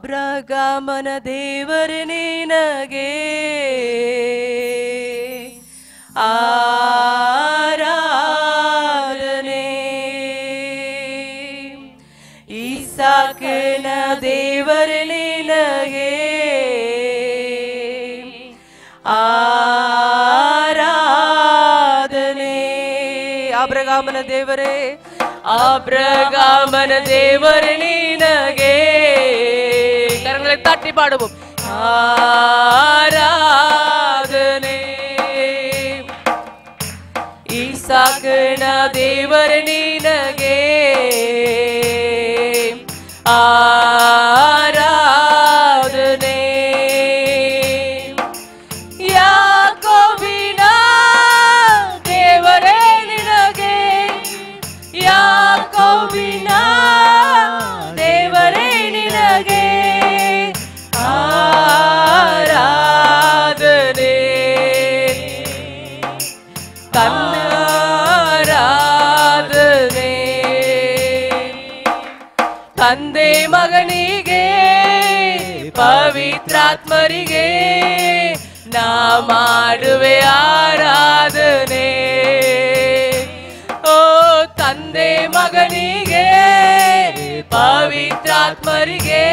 ಅಬ್ರಹಾಮನ ದೇವರೇ ನಿನಗೆ ಆರಾಧನೆ, ಇಸಾಕನ ದೇವರೇ ನಿನಗೆ ಆರಾಧನೆ. ಅಬ್ರಹಾಮನ ದೇವರೇ, ಅಬ್ರಹಾಮನ ದೇವರೇ ನಿನಗೆ ಕರங்களை தட்டி பாடுவோம் ಆರಾಧನೆ. ಇಸಾಕನ ದೇವರೇ ನಿನಗೆ ಆರಾಧನೆ. ಯಾಕೋಬಿನ ದೇವರೇ ನಿನಗೆ, ಯಾಕೋಬಿನ ದೇವರೇ ನಿನಗೆ ಆರಾಧನೆ. ತನ್ನಾರಾಧನೆ. ತಂದೆ ಮಗನಿಗೆ ಪವಿತ್ರಾತ್ಮರಿಗೆ ನಾ ಮಾಡುವೆ ಆರಾಧನೆ. ಓ ತಂದೆ ಮಗನಿಗೆ ಪವಿತ್ರಾತ್ಮರಿಗೆ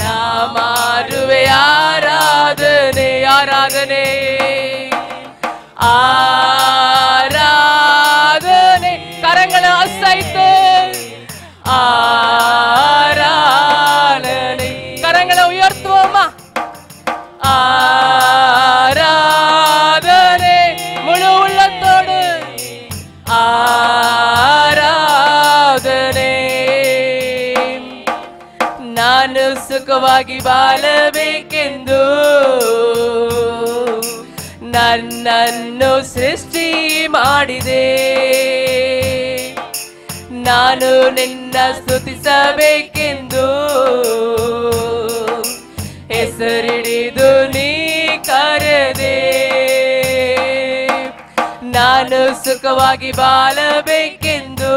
ನಾ ಮಾಡುವೆ ಆರಾಧನೆ. ಆರಾಧನೆ ಆರಾಧನೆ. ಕರಗಳ ಅಸೈತೆ ಆರಾಧನೆ. ಕರಗಳ ಉಯರ್ത്തുವಮ್ಮ ಆರಾಧನೆ. ಮುಳು ಉಳ್ಳತ್ತೋಡು ಆರಾಧನೆ. ನಾನು ಸುಖವಾಗಿ ಬಾಳಬೇಕೆಂದು ನನ್ನನ್ನು ಸೃಷ್ಟಿ ಮಾಡಿದೆ. ನಾನು ನಿನ್ನ ಸ್ತುತಿಸಬೇಕೆಂದು ಹೆಸರಿಡಿದು ನೀ ಕರೆದೆ. ನಾನು ಸುಖವಾಗಿ ಬಾಳಬೇಕೆಂದು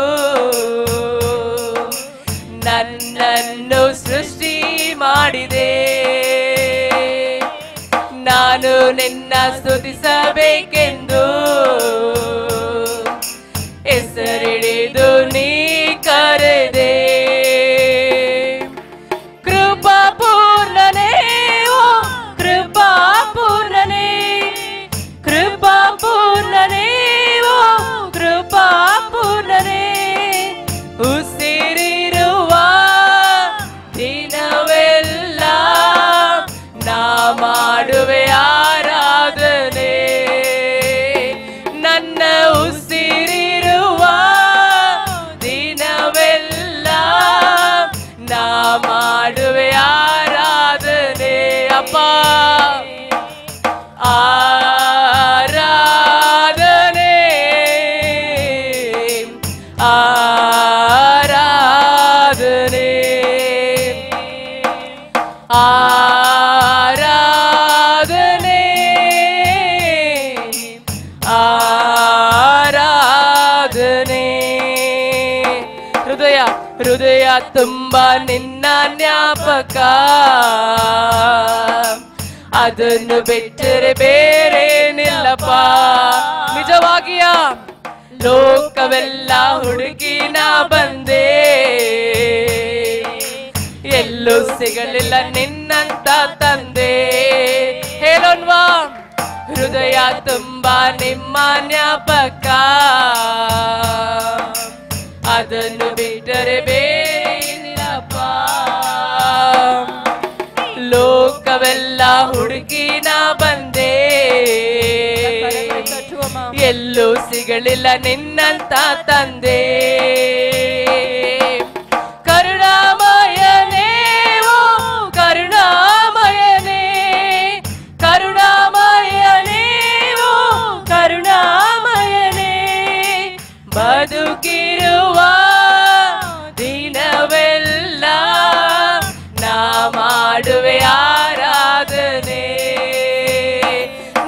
ನನ್ನನ್ನು ಸೃಷ್ಟಿ ಮಾಡಿದೆ. ನಾನು ನಿನ್ನ ಸ್ತುತಿಸಬೇಕೆಂದು ಹೆಸರಿಡಿದು ನೀ ಕರೆದೆ. ಕೃಪಾಪೂರ್ಣನೇ, ಓ ಕೃಪಾಪೂರ್ಣನೇ, ಕೃಪಾಪೂರ್ಣನೇ, ಓ ಕೃಪಾಪೂರ್ಣನೇ. ಉಸಿರಿರುವ ದಿನವೆಲ್ಲ ನಾ ಮಾಡುವೆ ಆರಾಧನೆ. ನನ್ನ ಉಸಿರಿರುವ ದಿನವೆಲ್ಲ ನಾ ಮಾಡುವೆ ಆರಾಧನೆ. ಅಪ್ಪ ಆರಾಧನೆ ಆರಾಧನೆ ಆರಾಧನೆ ಆರಾಧನೆ. ಹೃದಯ ಹೃದಯ ತುಂಬ ನಿನ್ನ ಜ್ಞಾಪಕ, ಅದನ್ನು ಬಿಟ್ಟರೆ ಬೇರೇನಿಲ್ಲಪ್ಪ. ನಿಜವಾಗಿಯ ಲೋಕವೆಲ್ಲ ಹುಡುಕಿ ನಾ ಬಂದೆ, ಎಲ್ಲೂ ಸಿಗಲಿಲ್ಲ ನಿನ್ನಂತ ತಂದೆ. ಹೇಳೋನ್ವಾ ಹೃದಯ ತುಂಬ ನಿಮ್ಮ ಜ್ಞಾಪಕ, ಅದನ್ನು ಬಿಟ್ಟರೆ ಬೇರೇನಿಲ್ಲಪ್ಪ. ಲೋಕವೆಲ್ಲ ಹುಡುಕಿ ನಾ ಬಂದೆ, ಎಲ್ಲೂ ಸಿಗಲಿಲ್ಲ ನಿನ್ನಂತ ತಂದೆ. ಕರುಣಾಮಯನೇ, ಓ ಕರುಣಾಮಯನೇ, ಕರುಣಾಮಯನೇ, ಓ ಕರುಣಾಮಯನೇ. ಬದುಕಿರುವ ದಿನವೆಲ್ಲ ನಾ ಮಾಡುವೆ ಆರಾಧನೆ.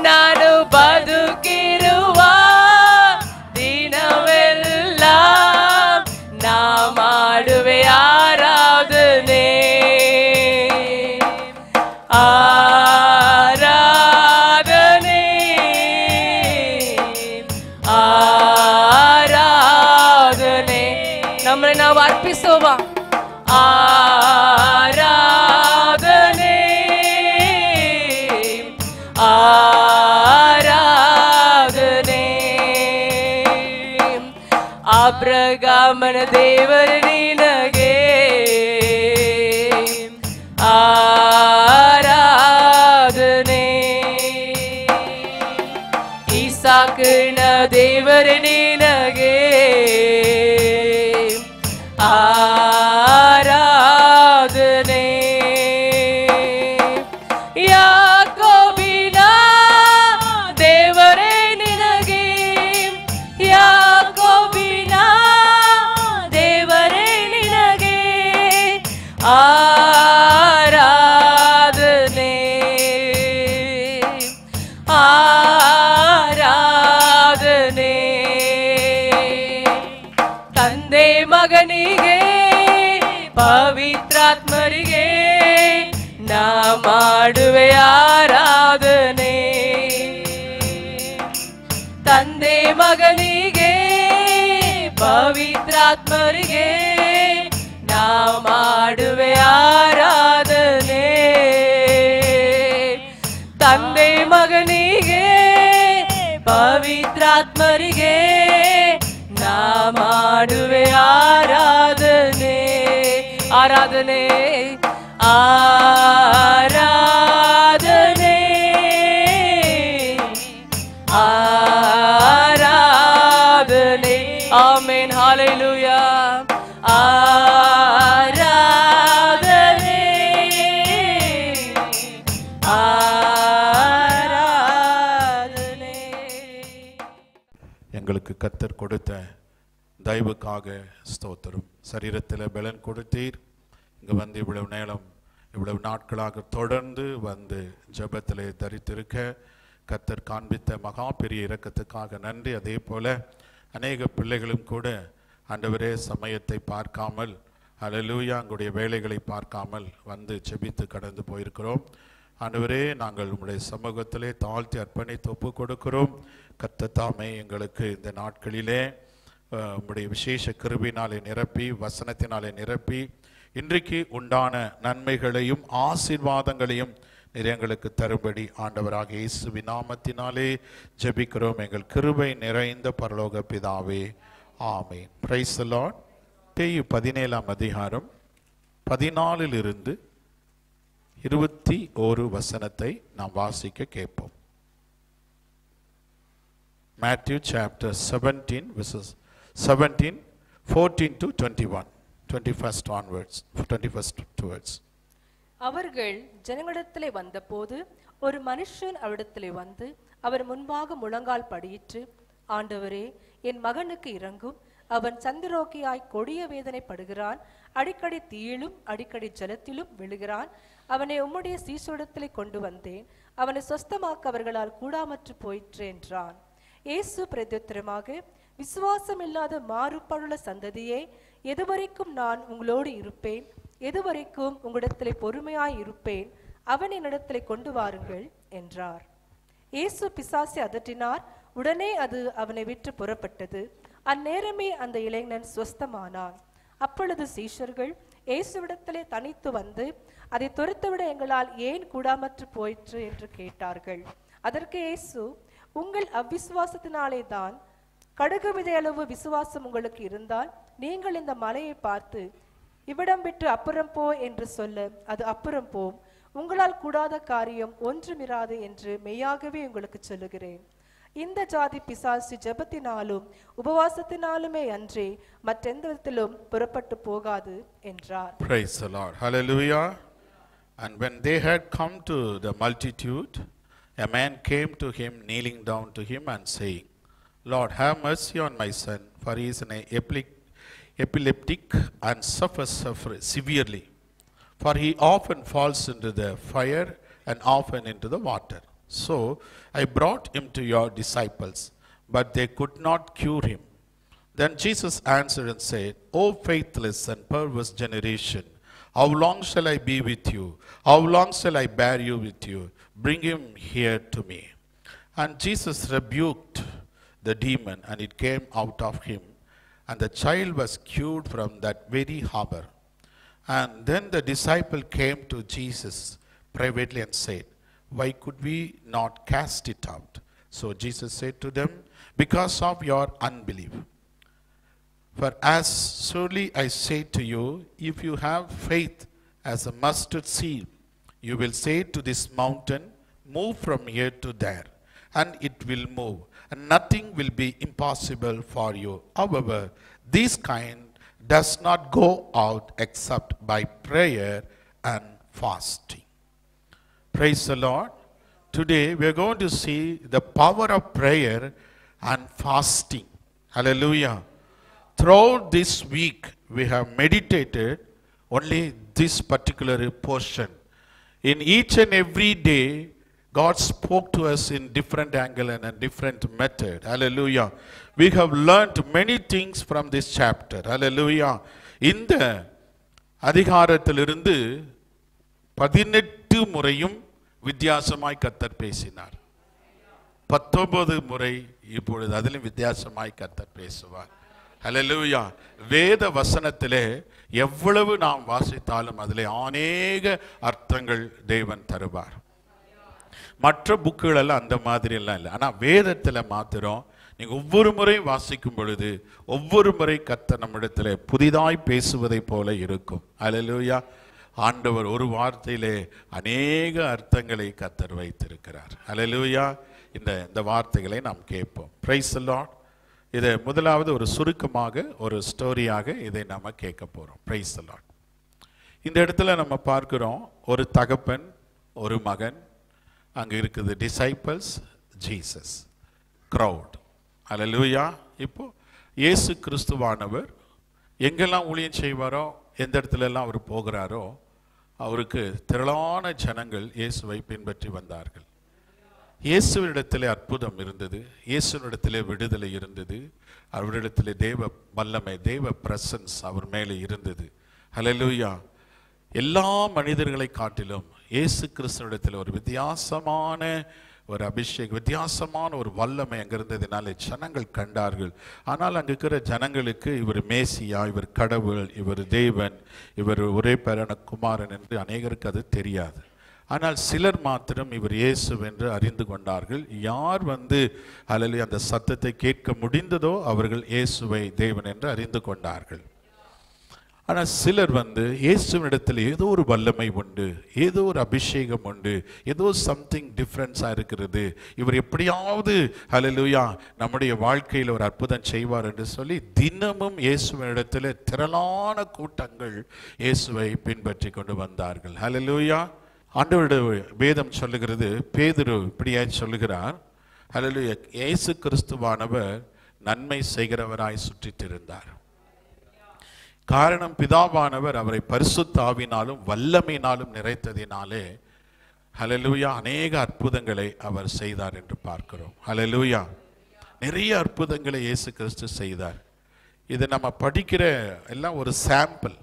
ನಾನು ಬದುಕಿರುವ ದಿನವೆಲ್ಲ ನಾ ಮಾಡುವೆ ಆರಾಧನೆ. உங்களை நாம் அர்ப்பிசோமா. ஆராதனை ஆராதனை ஆபிரகாமன தேவர் நினகே ஆராதனை ஈசாக்குன தேவர் நினகே ஆராதனை யாக்கோபின தேவரே நினகே யாக்கோபின தேவரே நினகே ஆராதனை ஆராதனை ತಂದೆ ಮಗನಿಗೆ ಪವಿತ್ರಾತ್ಮರಿಗೆ ನಾ ಮಾಡುವೆ ಆರಾಧನೆ. ತಂದೆ ಮಗನಿಗೆ ಪವಿತ್ರಾತ್ಮರಿಗೆ ನಾ ಮಾಡುವೆ ಆರಾಧನೆ. ತಂದೆ ಮಗನಿಗೆ ಪವಿತ್ರಾತ್ಮರಿಗೆ ನಾ ಮಾಡುವೆ ಆರಾಧನೆ. ಆರಾಧನೆ ಆರಾಧನೆ ಆರಾಧನೆ. Amen hallelujah. ஆராதனை ஆராதனை. எங்களுக்கு கர்த்தர் கொடுத்த தயவுக்காக ஸ்தோத்திரம். சரீரத்தில் பலன் கொடுத்தீர். இங்கே வந்து இவ்வளவு நேரம் இவ்வளவு நாட்களாக தொடர்ந்து வந்து ஜெபத்திலே தரித்திருக்க கர்த்தர் காண்பித்த மகா பெரிய இரக்கத்துக்காக நன்றி. அதே போல அநேக பிள்ளைகளும் கூட ஆண்டவரே சமயத்தை பார்க்காமல் ஹல்லேலூயா உங்களுடைய வேலைகளை பார்க்காமல் வந்து ஜெபித்து கடந்து போயிருக்கிறோம். ஆண்டவரே நாங்கள் உங்களுடைய சமூகத்திலே தாழ்த்தி அர்ப்பணித்து ஒப்பு கொடுக்கிறோம். கர்த்தர் தாமே எங்களுக்கு இந்த நாட்களிலே உங்களுடைய விசேஷ கிருபையினாலே நிரப்பி வசனத்தினாலே நிரப்பி இன்றைக்கு உண்டான நன்மைகளையும் ஆசீர்வாதங்களையும் நீர் எங்களுக்கு தரும்படி ஆண்டவராக இயேசுவின் நாமத்தினாலே ஜெபிக்கிறோம் எங்கள் கிருபை நிறைந்த பரலோக பிதாவே, ஆமென். Price the Lord. மத்தேயு 17ஆம் அதிகாரம் 14 21 வசனத்தை நாம் வாசிக்க கேட்போம். Matthew chapter 17 verses 17 14 to 21, 21st onwards, 21st towards. அவர்கள் ஜனங்களிடத்திலே வந்தபோது ஒரு மனுஷன் அவரிடத்திலே வந்து அவர் முன்பாக முழங்கால் படியிட்டு, ஆண்டவரே, என் மகனுக்கு இரங்கும், அவன் சந்திரோக்கியாய் கொடிய வேதனைப்படுகிறான், அடிக்கடி தீயிலும் அடிக்கடி ஜலத்திலும் விழுகிறான். அவனை உம்முடைய சீசரிடத்திலே கொண்டு வந்தேன், அவனை சொஸ்தமாக்க அவர்களால் கூடாமற்று போயிற்று என்றான். இயேசு பிரத்யுத்தரமாக, விசுவாசம் இல்லாத மாறுபடுள்ள சந்ததியே, எதுவரைக்கும் நான் உங்களோடு இருப்பேன், எதுவரைக்கும் உங்களிடத்திலே பொறுமையாய் இருப்பேன், அவன் என்னிடத்திலே கொண்டு வாருங்கள் என்றார். இயேசு பிசாசை அதட்டினார். உடனே அது அவனை விட்டு புறப்பட்டது. அந்நேரமே அந்த இளைஞன் சுஸ்தமானான். அப்பொழுது சீஷர்கள் இயேசுவிடத்திலே தனித்து வந்து, அதை துரத்துவிட எங்களால் ஏன் கூடாமற்று போயிற்று என்று கேட்டார்கள். அதற்கு இயேசு, உங்கள் அவ்விசுவாசத்தினாலே தான். கடுகு விதையளவு விசுவாசம் உங்களுக்கு இருந்தால் நீங்கள் இந்த மலையை பார்த்து, இவ்விடம் விட்டு அப்புறம் போ என்று சொல்ல அது அப்புறம் போம். உங்களால் கூடாத காரியம் ஒன்றுமிராது என்று மெய்யாகவே உங்களுக்கு சொல்லுகிறேன். இந்த ஜாதி பிசாசு ஜெபத்தினாலும் உபவாசத்தினாலுமே அன்றே மற்றெந்த விதத்திலும் புறப்பட்டு போகாது என்றார். Praise the Lord. Hallelujah. And when they had come to the multitude, a man came to him, kneeling down to him and saying, Lord, have mercy on my son, for he is an epileptic and suffers severely. For he often falls into the fire and often into the water. So I brought him to your disciples, but they could not cure him. Then Jesus answered and said, O faithless and perverse generation, how long shall I be with you? How long shall I bear you with you? Bring him here to me. And Jesus rebuked the demon, and it came out of him, and the child was cured from that very hour. And then the disciple came to Jesus privately and said, why could we not cast it out? So Jesus said to them, because of your unbelief. For as surely I say to you, if you have faith as a mustard seed, you will say to this mountain, move from here to there, and it will move, and nothing will be impossible for you. However, this kind does not go out except by prayer and fasting. Praise the Lord. Today we are going to see the power of prayer and fasting. Hallelujah. Throughout this week we have meditated only this particular portion. In each and every day God spoke to us in different angle and a different method. Hallelujah. We have learnt many things from this chapter. Hallelujah. இந்த அதிகாரத்திலிருந்து 18 முறையும் வித்தியாசமாய் கர்த்தர் பேசினார். 19 முறை இப்பொழுது அதிலும் வித்தியாசமாய் கர்த்தர் பேசுவார். ஹல்லேலூயா. வேத வசனத்திலே எவ்வளவு நாம் வாசித்தாலும் அதிலே அநேக அர்த்தங்கள் தேவன் தருவார். மற்ற புக்குகள் எல்லாம் அந்த மாதிரி எல்லாம் இல்லை. ஆனால் வேதத்தில் மாத்திரம் நீங்க ஒவ்வொரு முறை வாசிக்கும் பொழுது ஒவ்வொரு முறை கர்த்தர் நம்மிடத்தில் புதிதாய் பேசுவதை போல இருக்கும். ஹல்லேலூயா. ஆண்டவர் ஒரு வார்த்தையிலே அநேக அர்த்தங்களை கர்த்தர் வைத்திருக்கிறார். ஹல்லேலூயா. இந்த வார்த்தைகளை நாம் கேட்போம். Price the Lord. இதை முதலாவது ஒரு சுருக்கமாக ஒரு ஸ்டோரியாக இதை நம்ம கேட்க போறோம். Price the Lord. இந்த இடத்துல நம்ம பார்க்கிறோம் ஒரு தகப்பன் ஒரு மகன், அங்க இருக்குது டிசைபிள்ஸ், ஜீசஸ், கிரவுட். ஹல்லேலூயா. இப்போ இயேசு கிறிஸ்துவானவர் எங்கெல்லாம் ஊழியம் செய்வாரோ, எந்த இடத்துல எல்லாம் அவர் போகிறாரோ, அவருக்கு திரளான ஜனங்கள் இயேசுவை பின்பற்றி வந்தார்கள். இயேசுவினிடத்திலே அற்புதம் இருந்தது, இயேசுவினிடத்திலே விடுதலை இருந்தது, அவரிடத்திலே தேவ வல்லமை, தேவ பிரசன்ஸ் அவர் மேலே இருந்தது. ஹல்லேலூயா. எல்லா மனிதர்களை காட்டிலும் இயேசு கிறிஸ்துவினிடத்தில் ஒரு வித்தியாசமான ஒரு அபிஷேகம், வித்தியாசமான ஒரு வல்லமை அங்கே இருந்ததினாலே ஜனங்கள் கண்டார்கள். ஆனால் அங்கே இருக்கிற ஜனங்களுக்கு இவர் மேசியா, இவர் கடவுள், இவர் தேவன், இவர் ஒரே பேரான குமாரன் என்று அநேகருக்கு அது தெரியாது. ஆனால் சிலர் மாத்திரம் இவர் இயேசு என்று அறிந்து கொண்டார்கள். யார் அல்லது அந்த சத்தத்தை கேட்க முடிந்ததோ அவர்கள் இயேசுவை தேவன் என்று அறிந்து கொண்டார்கள். ஆனால் சிலர் இயேசுவினிடத்தில் ஏதோ ஒரு வல்லமை உண்டு, ஏதோ ஒரு அபிஷேகம் உண்டு, ஏதோ சம்திங் டிஃப்ரென்ஸாக இருக்கிறது, இவர் எப்படியாவது ஹல்லேலூயா நம்முடைய வாழ்க்கையில் ஒரு அற்புதம் செய்வார் என்று சொல்லி தினமும் இயேசுவினிடத்தில் திரளான கூட்டங்கள் இயேசுவை பின்பற்றி கொண்டு வந்தார்கள். ஹல்லேலூயா. ஆண்டவருடைய வேதம் சொல்லுகிறது, பேதுரு இப்படியாய் சொல்லுகிறார், ஹல்லேலூயா, இயேசு கிறிஸ்துவானவர் நன்மை செய்கிறவராய் சுற்றித் இருந்தார். காரணம் பிதாவானவர் அவரை பரிசுத்த ஆவியினாலும் வல்லமையினாலும் நிறைத்ததினாலே ஹல்லேலூயா அநேக அற்புதங்களை அவர் செய்தார் என்று பார்க்கிறோம். ஹல்லேலூயா. நிறைய அற்புதங்களை இயேசு கிறிஸ்து செய்தார். இது நம்ம படிக்கிற எல்லாம் ஒரு சாம்பிள்.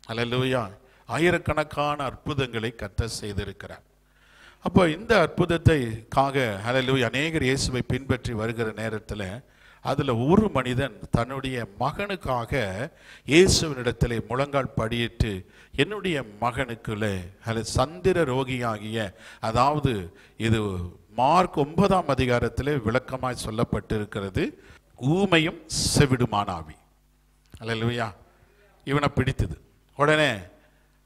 ஹல்லேலூயா. ஆயிரக்கணக்கான அற்புதங்களை கர்த்தர் செய்திருக்கிறார். அப்போ இந்த அற்புதத்தைக்காக ஹல்லேலூயா அநேகர் இயேசுவை பின்பற்றி வருகிற நேரத்தில் அதில் ஒரு மனிதன் தன்னுடைய மகனுக்காக இயேசுவினிடத்தில் முழங்கால் படியிட்டு, என்னுடைய மகனுக்குள்ளே சந்திர ரோகியாகிய, அதாவது இது மார்க் 9ஆம் அதிகாரத்தில் விளக்கமாய் சொல்லப்பட்டிருக்கிறது, ஊமையும் செவிடுமானாவி. ஹல்லேலூயா. இவனை பிடித்தது. உடனே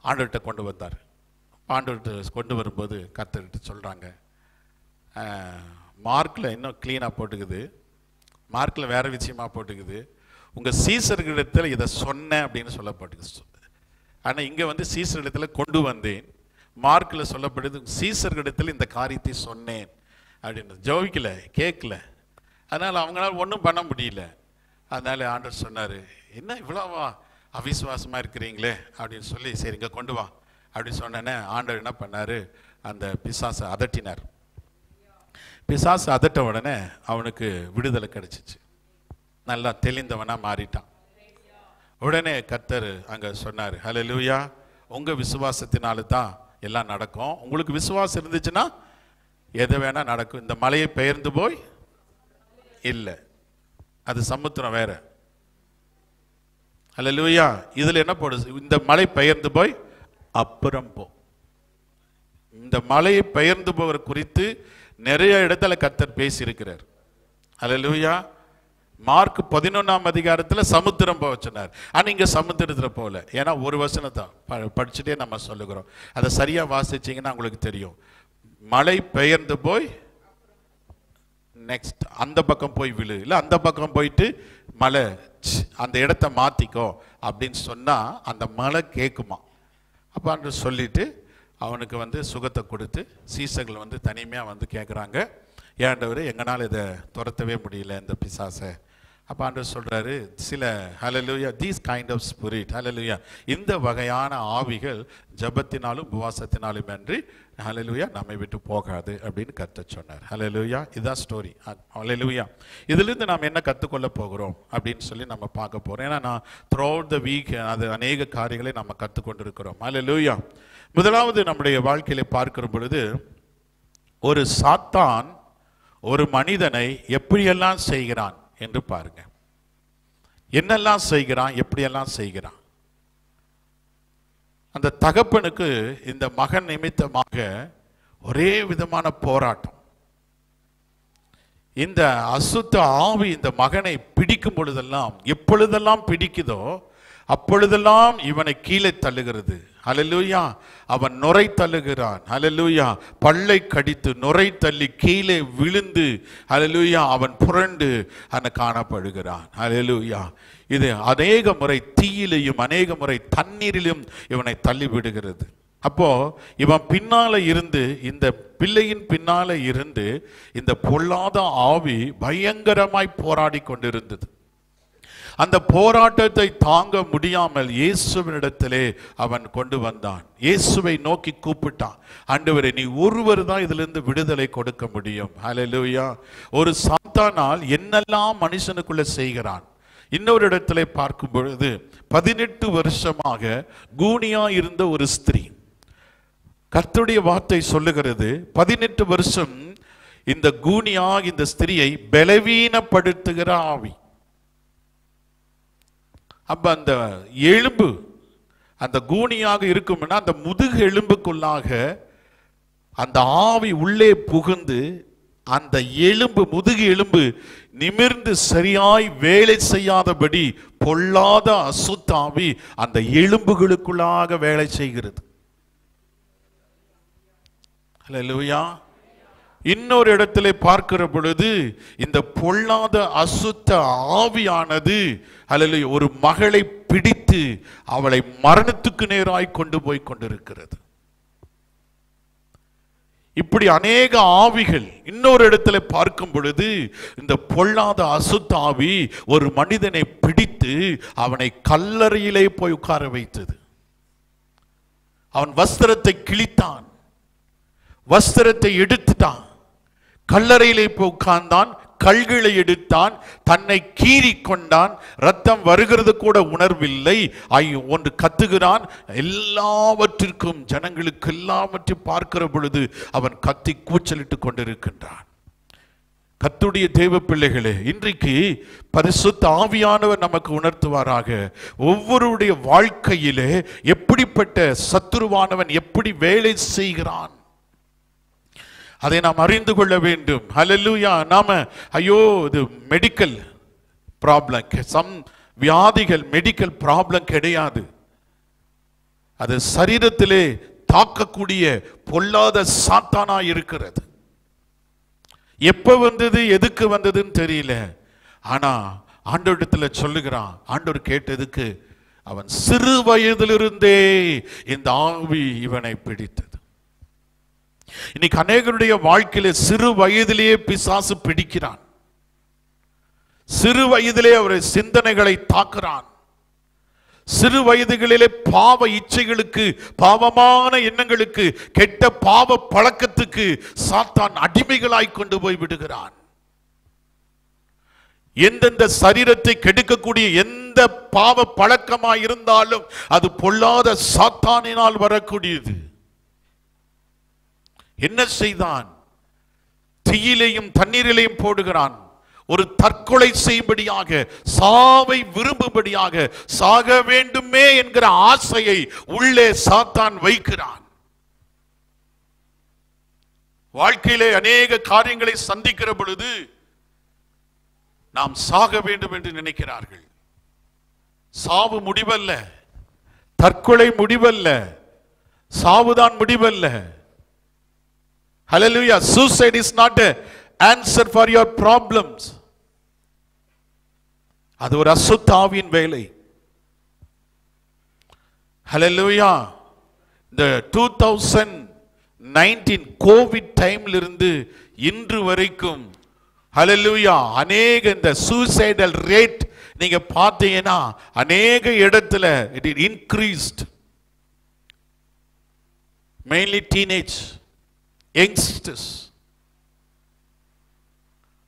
ஆண்டவர்கிட்ட கொண்டு வந்தார். ஆண்டவர்கிட்ட கொண்டு வரும்போது கர்த்தர்கிட்ட சொல்கிறாங்க, மார்க்கில் இன்னும் க்ளீனாக போட்டுக்குது, மார்க்கில் வேறு விஷயமா போட்டுக்குது, உங்கள் சீசர்களிடத்தில் இதை சொன்னேன் அப்படின்னு சொல்லப்பட்டுக்குது. ஆனால் இங்கே சீசர்களிடத்தில் கொண்டு வந்தேன், மார்க்கில் சொல்லப்படுது சீசர்களிடத்தில் இந்த காரியத்தை சொன்னேன் அப்படின்னு. ஜெபிக்கல, கேட்கல, அதனால் அவங்களால ஒன்றும் பண்ண முடியல. அதனால் ஆண்டவர் சொன்னார், என்ன இவ்வளோவா அவிசுவாசமாக இருக்கிறீங்களே அப்படின்னு சொல்லி, சரி இங்கே கொண்டு வா அப்படின்னு சொன்னேன்னே ஆண்டவர் என்ன பண்ணார், அந்த பிசாசை அதட்டினார். பிசாசு அதட்ட உடனே அவனுக்கு விடுதலை கிடைச்சிச்சு, நல்லா தெளிந்தவனாக மாறிட்டான். உடனே கர்த்தர் அங்கே சொன்னார், ஹல்லேலூயா, உங்கள் விசுவாசத்தினால தான் எல்லாம் நடக்கும். உங்களுக்கு விசுவாசம் இருந்துச்சுன்னா எதை வேணால் நடக்கும். இந்த மலையை பெயர்ந்து போய் இல்லை, அது சமுத்திரம் வேற, அல்லேலூயா. இதுல என்ன போடுது? இந்த மலை பெயர்ந்து போய் அப்புறம் போ. இந்த மலையை பெயர்ந்து போகிற குறித்து நிறைய இடத்துல கர்த்தர் பேசியிருக்கிறார். அல்லேலூயா. மார்க் 11ஆம் அதிகாரத்தில் சமுத்திரம் போக சொன்னார். ஆனால் இங்கே சமுத்திரத்தில் போகல. ஏன்னா ஒரு வசனத்தை படிச்சுட்டே நம்ம சொல்லுகிறோம். அதை சரியாக வாசிச்சிங்கன்னா உங்களுக்கு தெரியும். மலை பெயர்ந்து போய் நெக்ஸ்ட் அந்த பக்கம் போய் விழு, இல்லை அந்த பக்கம் போயிட்டு மலை அந்த இடத்த மாற்றிக்கோ அப்படின்னு சொன்னால் அந்த மலை கேட்குமா. அப்போ அன்று சொல்லிட்டு அவனுக்கு சுகத்தை கொடுத்து சீசர்கள் தனிமையாக கேட்குறாங்க, ஏண்டவர் எங்களால் இதை துரத்தவே முடியல இந்த பிசாசை. அப்போ ஆண்டவர் சொல்கிறாரு, சில ஹல்லேலூயா தீஸ் கைண்ட் ஆஃப் ஸ்பிரிட் ஹல்லேலூயா இந்த வகையான ஆவிகள் ஜபத்தினாலும் உபவாசத்தினாலும் என்று ஹல்லேலூயா நம்மை விட்டு போகாது அப்படின்னு கற்றுச் சொன்னார். ஹல்லேலூயா. இதுதான் ஸ்டோரி. ஹல்லேலூயா. இதிலிருந்து நாம் என்ன கற்றுக்கொள்ள போகிறோம் அப்படின்னு சொல்லி நம்ம பார்க்க போகிறோம். ஏன்னா நான் த்ரூ அவுட் த வீக் அது அநேக காரியங்களை நம்ம கற்றுக்கொண்டிருக்கிறோம். ஹல்லேலூயா. முதலாவது நம்முடைய வாழ்க்கையில பார்க்கிற பொழுது, ஒரு சாத்தான் ஒரு மனிதனை எப்படியெல்லாம் செய்கிறான் என்று பாருங்க. என்னெல்லாம் செய்கிறான், எப்படியெல்லாம் செய்கிறான். அந்த தகப்பனுக்கு இந்த மகன் நிமித்தமாக ஒரே விதமான போராட்டம். இந்த அசுத்த ஆவி இந்த மகனை பிடிக்கும் பொழுதெல்லாம், எப்பொழுதெல்லாம் பிடிக்குதோ அப்பொழுதெல்லாம் இவனை கீழே தள்ளுகிறது. ஹல்லேலூயா. அவன் நுரை தள்ளுகிறான். ஹல்லேலூயா. பல்லை கடித்து நுரை தள்ளி கீழே விழுந்து ஹல்லேலூயா அவன் புரண்டு காணப்படுகிறான். ஹல்லேலூயா. இது அநேக முறை தீயிலையும் அநேக முறை தண்ணீரிலும் இவனை தள்ளி விடுகிறது. அப்போ இவன் பின்னால இருந்து, இந்த பிள்ளையின் பின்னால இருந்து இந்த பொல்லாத ஆவி பயங்கரமாய் போராடி கொண்டிருந்தது. அந்த போராட்டத்தை தாங்க முடியாமல் இயேசுவினிடத்திலே அவன் கொண்டு வந்தான். இயேசுவை நோக்கி கூப்பிட்டான், ஆண்டவரே நீ ஒருவர் தான் இதிலிருந்து விடுதலை கொடுக்க முடியும். ஹல்லேலூயா. ஒரு சாத்தானால் என்னெல்லாம் மனுஷனுக்குள்ள செய்கிறான். இன்னொரு இடத்திலே பார்க்கும் பொழுது 18 வருஷமாக கூனியா இருந்த ஒரு ஸ்திரீ, கர்த்தருடைய வார்த்தை சொல்லுகிறது 18 வருஷம் இந்த கூனியா இந்த ஸ்திரியை பலவீனப்படுத்துகிற ஆவி. அப்ப அந்த எலும்பு அந்த கூனியாக இருக்கும்னா அந்த முதுகு எலும்புக்குள்ளாக அந்த ஆவி உள்ளே புகுந்து அந்த எலும்பு முதுகு எலும்பு நிமிர்ந்து சரியாய் வேலை செய்யாதபடி பொல்லாத அசுத்த ஆவி அந்த எலும்புகளுக்குள்ளாக வேலை செய்கிறது. ஹல்லேலூயா. இன்னொரு இடத்திலே பார்க்கிற பொழுது இந்த பொல்லாத அசுத்த ஆவியானது ஹல்லேலூயா ஒரு மகளை பிடித்து அவளை மரணத்துக்கு நேராய் கொண்டு போய் கொண்டிருக்கிறது. இப்படி அநேக ஆவிகள். இன்னொரு இடத்துல பார்க்கும் பொழுது இந்த பொல்லாத அசுத்த ஆவி ஒரு மனிதனை பிடித்து அவனை கல்லறையிலே போய் உட்கார வைத்தது. அவன் வஸ்திரத்தை கிழித்தான், வஸ்திரத்தை எடுத்துட்டான், கல்லறையிலே போய் உட்கார்ந்தான், கல்களை எடுத்தான், தன்னை கீறி கொண்டான், ரத்தம் வருகிறது கூட உணர்வில்லை. ஒன்று கத்துகிறான். எல்லாவற்றிற்கும் ஜனங்களுக்கு எல்லாவற்றையும் பார்க்கிற பொழுது அவன் கத்தி கூச்சலிட்டு கொண்டிருக்கின்றான். கர்த்தருடைய தேவ பிள்ளைகளே, இன்றைக்கு பரிசுத்த ஆவியானவர் நமக்கு உணர்த்துவாராக. ஒவ்வொருடைய வாழ்க்கையிலே எப்படிப்பட்ட சத்துருவானவன் எப்படி வேலை செய்கிறான் அதை நாம் அறிந்து கொள்ள வேண்டும். ஹல்லேலூயா. நாம ஐயோ இது மெடிக்கல் ப்ராப்ளம், சம் வியாதிகள் மெடிக்கல் ப்ராப்ளம் கிடையாது. அது சரீரத்திலே தாக்கக்கூடிய பொல்லாத சாத்தானா இருக்கிறது. எப்ப வந்தது எதுக்கு வந்ததுன்னு தெரியல. ஆனா ஆண்டவரிடத்துல சொல்லுகிறான். ஆண்டவர் கேட்டதுக்கு அவன் சிறு வயதிலிருந்தே இந்த ஆவி இவனை பிடித்தது. இன்னைக்கு அநேகருடைய வாழ்க்கையில சிறு வயதிலேயே பிசாசு பிடிக்கிறான். சிறு வயதிலே அவரை சிந்தனைகளை தாக்குறான். சிறு வயதுகளிலே பாவ இச்சைகளுக்கு, பாவமான எண்ணங்களுக்கு, கெட்ட பாவ பழக்கத்துக்கு சாத்தான் அடிமைகளாய் கொண்டு போய் விடுகிறான். எந்தெந்த சரீரத்தை கெடுக்கக்கூடிய எந்த பாவ பழக்கமாய் இருந்தாலும் அது பொல்லாத சாத்தானினால் வரக்கூடியது. என்ன செய்தான்? தீயிலையும் தண்ணீரிலையும் போடுகிறான். ஒரு தற்கொலை செய்யும்படியாக, சாவை விரும்பும்படியாக, சாக வேண்டுமே என்கிற ஆசையை உள்ளே சாத்தான் வைக்கிறான். வாழ்க்கையிலே அநேக காரியங்களை சந்திக்கிற பொழுது நாம் சாக வேண்டும் என்று நினைக்கிறார்கள். சாவு முடிவல்ல, தற்கொலை முடிவல்ல, சாவுதான் முடிவல்ல. Hallelujah. Suicide is not an answer for your problems. அது ஒரு அசுத்த ஆவியின் வேலை. Hallelujah. இந்த 2019 கோவிட் டைம்ல இருந்து இன்று வரைக்கும் Hallelujah, அநேக இந்த suicidal rate நீங்க பார்த்தீங்கன்னா அநேக இடத்துல it increased, mainly teenage youngsters.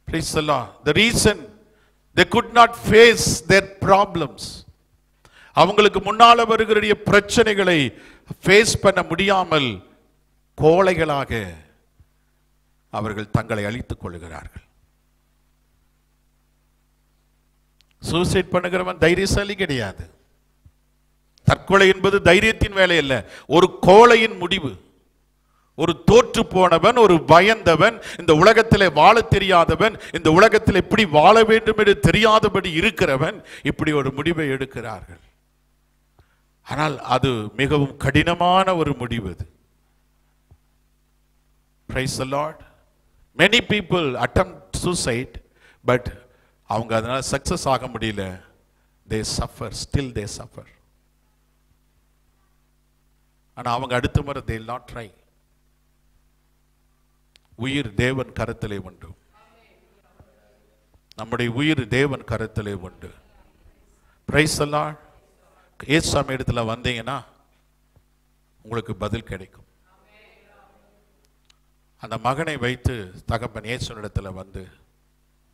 Praise the Lord. The reason they could not face their problems, அவங்களுக்கு முன்னால வருகிற பிரச்சனைகளை ஃபேஸ் பண்ண முடியாமல் கோழைகளாக அவர்கள் தங்களை அழித்துக் கொள்கிறார்கள். சூசைட் பண்ணுகிறவன் தைரியசாலி கிடையாது. தற்கொலை என்பது தைரியத்தின் வேலை அல்ல, ஒரு கோழையின் முடிவு. ஒரு தோற்று போனவன், ஒரு பயந்தவன், இந்த உலகத்திலே வாழ தெரியாதவன், இந்த உலகத்தில் எப்படி வாழ வேண்டும் என்று தெரியாதபடி இருக்கிறவன் இப்படி ஒரு முடிவை எடுக்கிறார்கள். ஆனால் அது மிகவும் கடினமான ஒரு முடிவு. அது Praise the Lord. Many people attempt suicide, but அவங்க அதனால சக்சஸ் ஆக முடியல. They suffer, still they suffer. ஆனா அவங்க அடுத்த முறை they will not try. உயிர் தேவன் கரத்திலே உண்டு. நம்முடைய உயிர் தேவன் கரத்திலே உண்டு. Praise the Lord. இயேசுவின் இடத்துல வந்தீங்கன்னா உங்களுக்கு பதில் கிடைக்கும். அந்த மகனை வைத்து தகப்பன் இயேசுவின் இடத்துல வந்து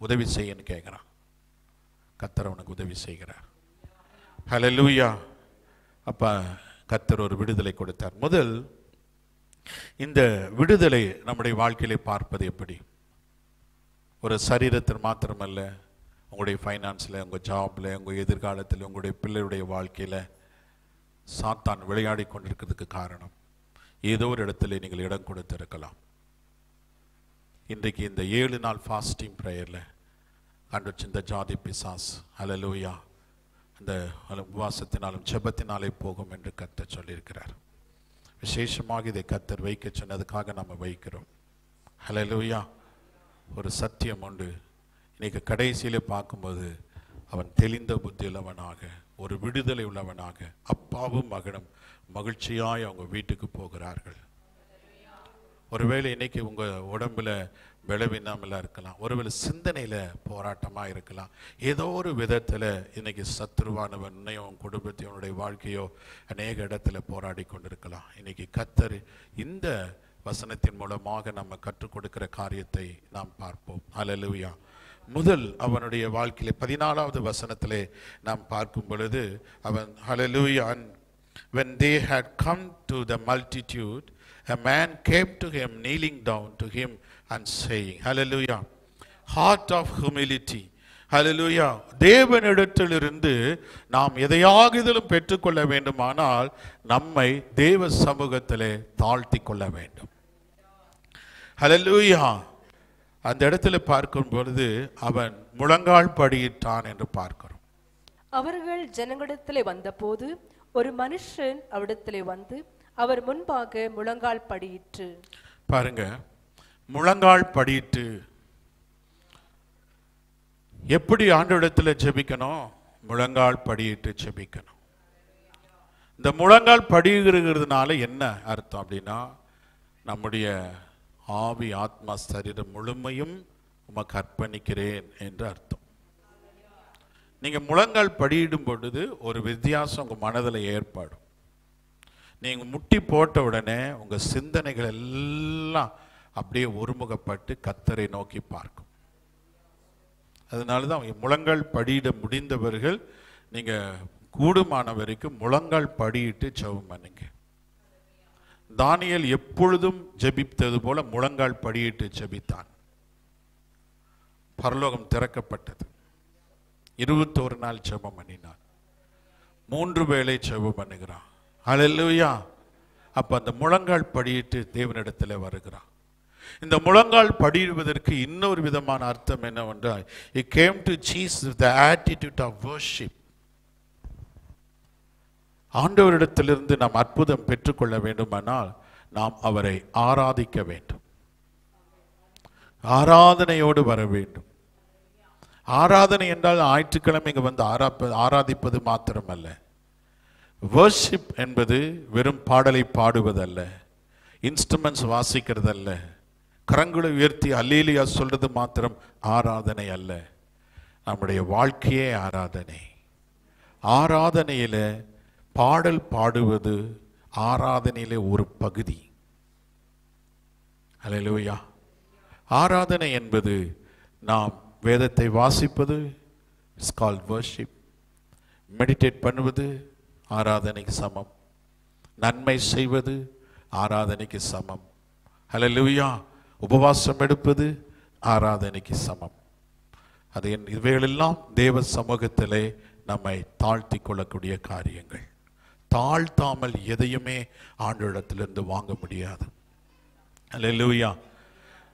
உதவி செய்யன்னு கேட்கிறான். கர்த்தர் அவனுக்கு உதவி செய்கிறார். ஹல்லேலூயா. அப்ப கர்த்தர் ஒரு விடுதலை கொடுத்தார். முதல் இந்த விடுதலை நம்முடைய வாழ்க்கையிலே பார்ப்பது எப்படி? ஒரு சரீரத்தில் மாத்திரமல்ல, உங்களுடைய ஃபைனான்ஸில், உங்கள் ஜாபில், உங்கள் எதிர்காலத்தில், உங்களுடைய பிள்ளையுடைய வாழ்க்கையில் சாத்தான் விளையாடி கொண்டிருக்கிறதுக்கு காரணம் ஏதோ ஒரு இடத்துல நீங்கள் இடம் கொடுத்திருக்கலாம். இன்றைக்கு இந்த 7 நாள் ஃபாஸ்டிங் ப்ரேயரில் கண்டுச்சு இந்த ஜாதி பிசாஸ் ஹல்லேலூயா அந்த உபவாசத்தினாலும் ஜெபத்தினாலே போகும் என்று கர்த்தர் சொல்லியிருக்கிறார். விசேஷமாக இதை கர்த்தர் வைக்க சொன்னதுக்காக நம்ம வைக்கிறோம். ஹல்லேலூயா. ஒரு சத்தியம் உண்டு. இன்னைக்கு கடைசியில் பார்க்கும்போது அவன் தெளிந்த புத்தி உள்ளவனாக, ஒரு விடுதலை உள்ளவனாக, அப்பாவும் மகனும் மகிழ்ச்சியாய் அவங்க வீட்டுக்கு போகிறார்கள். ஒருவேளை இன்னைக்கு உங்கள் உடம்புல பலவீனமெல்லாம் இருக்கலாம், ஒருவேளை சிந்தனையில் போராட்டமாக இருக்கலாம், ஏதோ ஒரு விதத்தில் இன்னைக்கு சத்துருவானவன் உன்னையும் குடும்பத்தையும் உன்னுடைய வாழ்க்கையோ அநேக இடத்துல போராடி கொண்டிருக்கலாம். இன்னைக்கு கர்த்தர் இந்த வசனத்தின் மூலமாக நம்ம கற்றுக் கொடுக்கிற காரியத்தை நாம் பார்ப்போம். ஹல்லேலூயா. முதல் அவனுடைய வாழ்க்கையிலே 14வது வசனத்திலே நாம் பார்க்கும் பொழுது அவன் ஹல்லேலூயா, when they had come to the multitude, a man came to him, kneeling down to him and saying, hallelujah, heart of humility, hallelujah. தேவனிடத்திலிருந்து நாம் எதையாகிலும் பெற்றுக்கொள்ள வேண்டுமானால் நம்மை தேவ சமூகத்திலே தாழ்த்தி கொள்ள வேண்டும். hallelujah. அந்த இடத்துல பார்க்கும் பொழுது அவன் முழங்கால் படியிட்டான் என்று பார்க்கிறோம். அவர்கள் ஜனங்களிடத்திலே வந்தபோது ஒரு மனுஷன் அவிடத்திலே வந்து அவர் முன்பாக முழங்கால் படியிட்டு. பாருங்க, முழங்கால் படியிட்டு எப்படி ஆண்டவரிடத்துல ஜெபிக்கணும்? முழங்கால் படியிட்டு ஜெபிக்கணும். இந்த முழங்கால் படிகிறதுனால என்ன அர்த்தம் அப்படின்னா, நம்முடைய ஆவி ஆத்மா சரீரம் முழுமையும் உமக்கு அர்ப்பணிக்கிறேன் என்று அர்த்தம். நீங்க முழங்கால் படியிடும் பொழுது ஒரு வித்தியாசம் உங்க மனதில் ஏற்படும். நீங்க முட்டி போட்ட உடனே உங்க சிந்தனைகள் எல்லாம் அப்படியே ஒருமுகப்பட்டு கர்த்தரை நோக்கி பார்க்கும். அதனாலதான் முழங்கால் படியிட முடிந்தவர்கள் நீங்க கூடுமான வரைக்கும் முழங்கால் படியிட்டு ஜெபம் பண்ணுங்க. தானியேல் எப்பொழுதும் ஜெபித்தது போல முழங்கால் படியிட்டு ஜெபித்தான். பரலோகம் திறக்கப்பட்டது. 21 நாள் ஜெபம் பண்ணினான். 3 வேளை ஜெபம் பண்ணுகிறான். ஹல்லேலூயா. அப்ப அந்த முழங்கால் படியிட்டு தேவனிடத்தில் வருகிறான். இந்த முழங்கால் படியிடுவதற்கு இன்னொரு விதமான அர்த்தம் என்னவென்றால், he came to Jesus with the attitude of worship. ஆண்டவரிடத்திலிருந்து நாம் அற்புதம் பெற்றுக்கொள்ள வேண்டுமானால் நாம் அவரை ஆராதிக்க வேண்டும். ஆராதனையோடு வர வேண்டும். ஆராதனை என்றால் ஞாயிற்றுக்கிழமை இங்க வந்து ஆராதிப்பது மாத்திரமல்ல. வர்ஷிப் என்பது வெறும் பாடலை பாடுவதல்ல, இன்ஸ்ட்ருமெண்ட்ஸ் வாசிக்கிறதல்ல, கரங்களை உயர்த்தி அல்லேலூயா சொல்றது மாத்திரம் ஆராதனை அல்ல. நம்முடைய வாழ்க்கையே ஆராதனை. ஆராதனையில பாடல் பாடுவது ஆராதனையிலே ஒரு பகுதி. அல்லேலூயா. ஆராதனை என்பது நாம் வேதத்தை வாசிப்பது, இட்ஸ் கால்ட் வர்ஷிப். மெடிடேட் பண்ணுவது ஆராதனைக்கு சமம். நன்மை செய்வது ஆராதனைக்கு சமம். ஹல்லேலூயா. உபவாசம் எடுப்பது ஆராதனைக்கு சமம். அது இவைகளெல்லாம் தேவ சமூகத்திலே நம்மை தாழ்த்தி கொள்ளக்கூடிய காரியங்கள். தாழ்த்தாமல் எதையுமே ஆண்டவரிடத்திலிருந்து வாங்க முடியாது. ஹல்லேலூயா.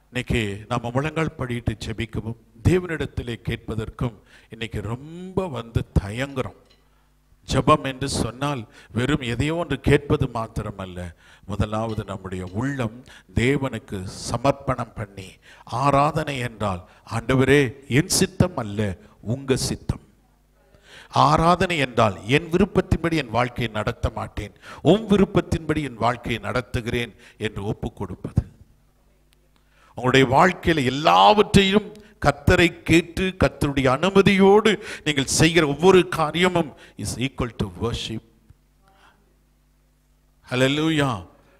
இன்னைக்கு நம்ம முழங்கால் படியிட்டு ஜெபிக்கவும் தேவனிடத்திலே கேட்பதற்கும் இன்னைக்கு ரொம்ப தயங்குறோம். ஜெபம் என்று சொன்னால் வெறும் எதையோ ஒன்று கேட்பது மாத்திரமல்ல, முதலாவது நம்முடைய உள்ளம் தேவனுக்கு சமர்ப்பணம் பண்ணி, ஆராதனை என்றால் ஆண்டவரே என் சித்தம் அல்ல உங்க சித்தம். ஆராதனை என்றால் என் விருப்பத்தின்படி என் வாழ்க்கையை நடத்த மாட்டேன், உன் விருப்பத்தின்படி என் வாழ்க்கையை நடத்துகிறேன் என்று ஒப்பு கொடுப்பது. உங்களுடைய வாழ்க்கையில எல்லாவற்றையும் கர்த்தரை கேட்டு கர்த்தருடைய அனுமதியோடு நீங்கள் செய்கிற ஒவ்வொரு காரியமும் இஸ் ஈக்குவல் டு வர்ஷிப். ஹல்லேலூயா.